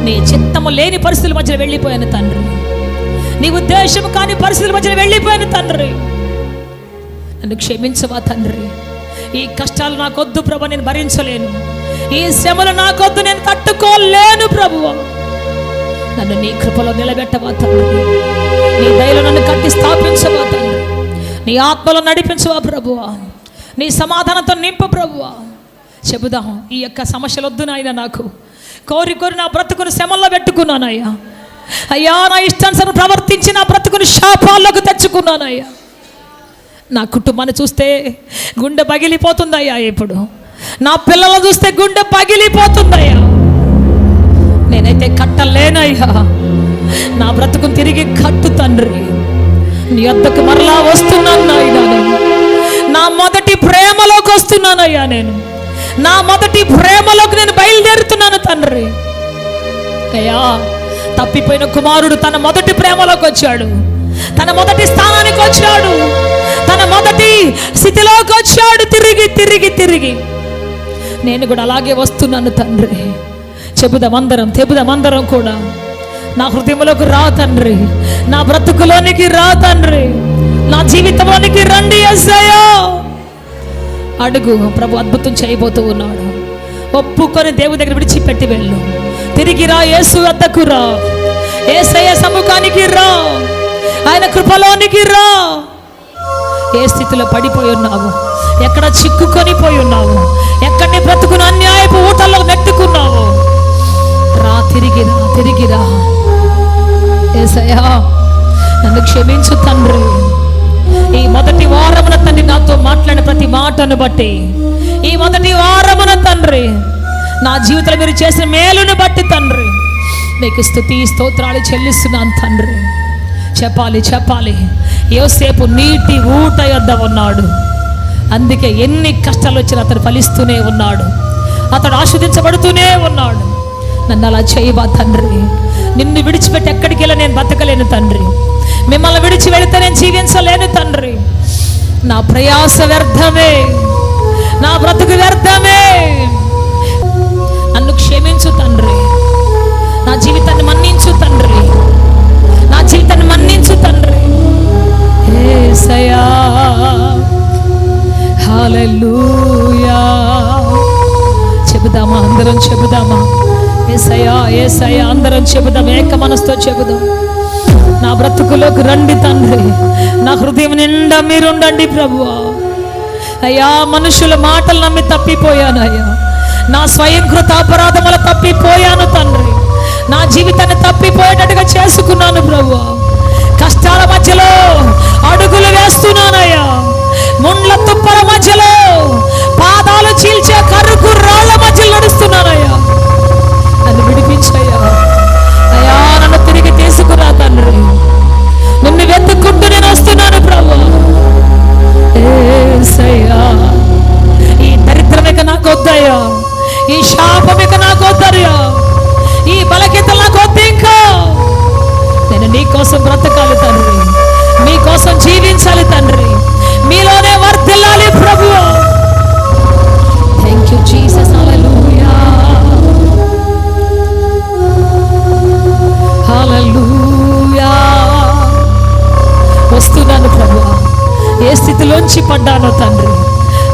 నీ చిత్తము లేని పరిస్థితుల మధ్యలో వెళ్ళిపోయాను తండ్రి, నీ ఉద్దేశం కాని పరిస్థితుల మధ్యలో వెళ్ళిపోయాను తండ్రి, నన్ను క్షమించవా తండ్రి. ఈ కష్టాలు నాకొద్దు ప్రభు, నేను భరించలేను. ఈ శ్రమలు నాకొద్దు, నేను తట్టుకోలేను ప్రభువా. నన్ను నీ కృపలో నిలబెట్టవా తండ్రి, నీ దయలో నన్ను కట్టి స్థాపించవా తండ్రి, నీ ఆత్మలో నడిపించవా ప్రభువా, నీ సమాధానంతో నింపు ప్రభువా. చెబుదాం, ఈ యొక్క సమస్యలు వద్దు నాయన, నాకు కోరి కోరి నా బ్రతుకుని శ్రమల్లో పెట్టుకున్నానయ్యా. అయ్యా, నా ఇష్టానుసారం ప్రవర్తించి నా బ్రతుకుని శాపాల్లోకి తెచ్చుకున్నానయ్యా. నా కుటుంబాన్ని చూస్తే గుండె పగిలిపోతుందయ్యా. ఇప్పుడు నా పిల్లలను చూస్తే గుండె పగిలిపోతుందయ్యా. నేనైతే కట్టలేనయ్యా. నా బ్రతుకుని తిరిగి కట్టు తండ్రి. నీ వద్దకు మరలా వస్తున్నాను నాయన. నేను నా మొదటి ప్రేమలోకి వస్తున్నానయ్యా. నేను నా మొదటి ప్రేమలోకి నేను బయలుదేరుతున్నాను తండ్రి. అయ్యా, తప్పిపోయిన కుమారుడు తన మొదటి ప్రేమలోకి వచ్చాడు, తన మొదటి స్థానానికి వచ్చాడు, తన మొదటి స్థితిలోకి వచ్చాడు. తిరిగి తిరిగి తిరిగి నేను కూడా అలాగే వస్తున్నాను తండ్రి. చెబుదాం అందరం కూడా, నా హృదయంలోకి రా తండ్రి, నా బ్రతుకులోనికి రా తండ్రి, నా జీవితంలోనికి రండి యేసయ్యా. అడుగు, ప్రభు అద్భుతం చేయబోతూ ఉన్నాడు. ఒప్పుకొని దేవుడి దగ్గర విడిచిపెట్టి వెళ్ళు. తిరిగి రా, యేసు వద్దకు రా, యేసయ్య సముఖానికి రా, ఆయన కృపలోనికి రా. ఏ స్థితిలో పడిపోయి ఉన్నావు, ఎక్కడ చిక్కుకొని పోయి ఉన్నావు, ఎక్కడ నీ బ్రతుకును అన్యాయపు ఊటల్లో నెట్టుకున్నావు, రా, తిరిగి రా, తిరిగి రా. యేసయ్యా, నన్ను క్షమించు తండ్రి. ఈ మొదటి వారమున తండ్రి నాతో మాట్లాడిన ప్రతి మాటను బట్టి, ఈ మొదటి వారమున తండ్రి నా జీవితంలో మీరు చేసిన మేలును బట్టి తండ్రి మీకు స్తుతి స్తోత్రాలు చెల్లిస్తున్నాను తండ్రి. చెప్పాలి, యోసేపు నీటి ఊట యొద్ద ఉన్నాడు. అందుకే ఎన్ని కష్టాలు వచ్చినా అతను ఫలిస్తూనే ఉన్నాడు, అతడు ఆస్వాదించబడుతూనే ఉన్నాడు. నన్ను అలా చేయవా తండ్రి, నిన్ను విడిచిపెట్టి ఎక్కడికి వెళ్ళి నేను బతకలేను తండ్రి. మిమ్మల్ని విడిచి వెళితే నేను జీవించలేను తండ్రి. నా ప్రయాస వ్యర్థమే, నా బ్రతుకు వ్యర్థమే. నన్ను క్షమించు తండ్రి. నా జీవితాన్ని మన్నించు తండ్రి. నా జీవితాన్ని మన్నించు తండ్రి. యేసయ్యా, హల్లెలూయా. చెబుదామా? అందరం చెబుదామా? యేసయ్యా, యేసయ్యా, అందరం చెబుదాం. ఏక మనసుతో చెబుదాం. నా బ్రతుకులోకి రండి తండ్రి. నా హృదయం నిండా మీరుండండి ప్రభువా. అయ్యా, మనుషుల మాటలు నమ్మి తప్పిపోయాను అయ్యా. నా స్వయం కృత అపరాధముల తప్పిపోయాను తండ్రి. నా జీవితాన్ని తప్పిపోయేటట్టుగా చేసుకున్నాను ప్రభువా. కష్టాల మధ్యలో అడుగులు వేస్తున్నానయ్యా. ముండ్ల తుప్పల మధ్యలో పాదాలు చీల్చే కరుకు రాళ్ళ మధ్యలో నడుస్తున్నానయ్యా. నన్ను విడిపించయ్యా. అయ్యా, నన్ను తిరిగి తీసుకురా తండ్రి. నిన్ను వెతుక్కుంటూ నేను వస్తున్నాను ప్రభువా. యేసయ్యా, ఈ దరిద్రమిక నాకు వద్దయ్యా. ఈ శాపమిక నాకు వద్దయ్యా. ఈ బలహీనత నాకు వద్దు. ఇంకా నేను నీ కోసం బ్రతకాలి తండ్రి. మీ కోసం జీవించాలి తండ్రి. మీలోనే వర్ధిల్లాలి ప్రభువా. Thank you Jesus. Hallelujah, hallelujah. వస్తున్నాను ప్రభువా. ఏ స్థితిలోంచి పడ్డానో తండ్రి,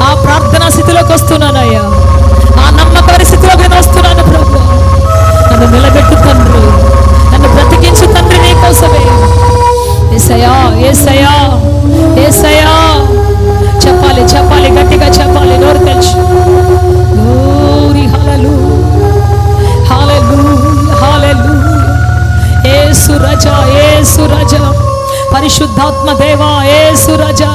ఆ ప్రార్థనా స్థితిలోకి వస్తున్నానయ్యా. ఆ నమ్మక పరిస్థితిలోకి నేను వస్తున్నాను ప్రభువా. నన్ను నిలబెట్టు తండ్రి. నన్ను బ్రతికించు తండ్రి నీ కోసమే. యేసయ్యా, యేసయ్యా, యేసయ్యా. చెప్పాలి, చెప్పాలి, గట్టిగా చెప్పాలి. నోరు తెచ్చు. గ్లోరీ, హల్లెలూయా, హల్లెలూయా, హల్లెలూయా. యేసు రాజా, యేసు రాజా, పరిశుద్ధాత్మ దేవా, యేసు రాజా.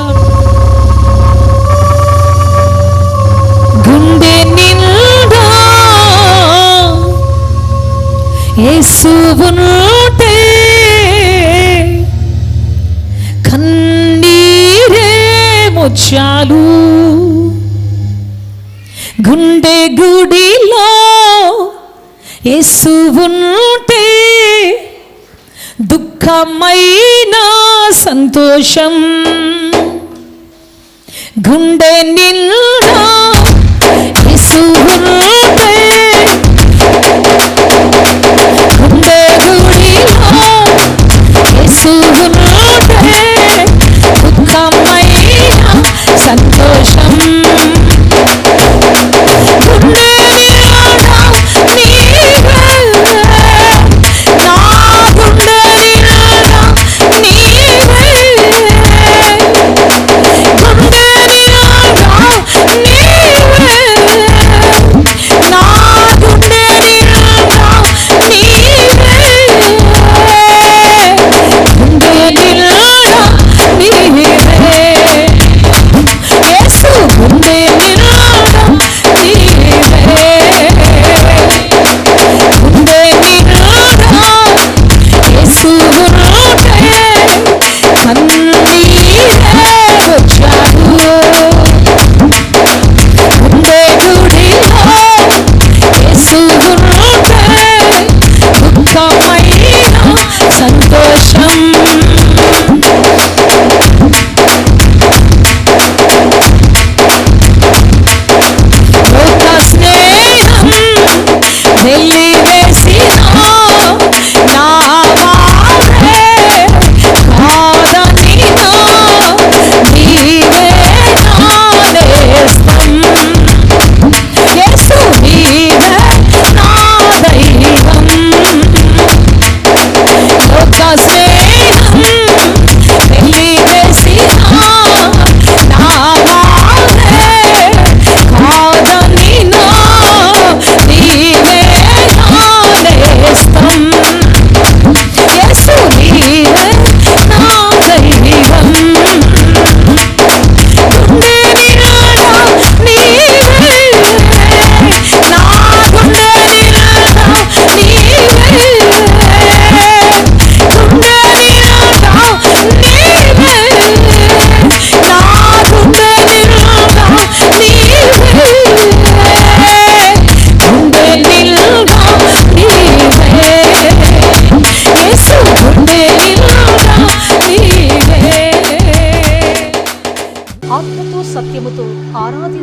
గుండె నిండా యేసు ఉంటే కన్నీరే ముచ్చాలు. గుండె గుడిలో యేసు ఉంటే దుఃఖమైన సంతోషం. గుండె నిండా యేసు ఉంటే, గుండె గుడిలో యేసు ఉంటే దుఃఖమైన సంతోషం. గుండె నిండా నీవే, నా గుండె నిండా నీవే. గుండె నిండా నీవే, నా గుండె నిండా నీవే. గుండె నిండా నీవే. యేసు గుండె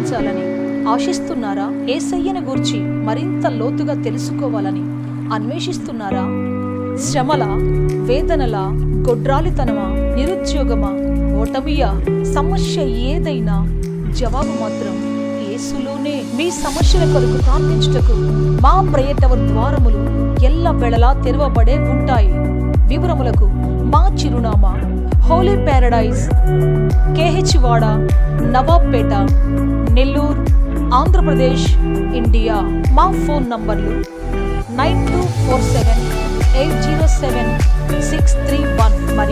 జీవించాలని ఆశిస్తున్నారా? యేసయ్యను గూర్చి మరింత లోతుగా తెలుసుకోవాలని అన్వేషిస్తున్నారా? శ్రమల, వేదనల, గొడ్రాలితనమా, నిరుద్యోగమా, ఓటమియా, సమస్య ఏదైనా జవాబు మాత్రం యేసులోనే. మీ సమస్యల కొరకు ప్రార్థించుటకు మా ప్రేయర్ టవర్ ద్వారములు ఎల్లవేళలా తెరవబడే ఉంటాయి. వివరములకు మా చిరునామా హోలీ ప్యారడైజ్, KH వాడ, నవాబ్పేట, నెల్లూరు, ఆంధ్రప్రదేశ్, ఇండియా. మా ఫోన్ నంబర్లు 9247807631 మరియు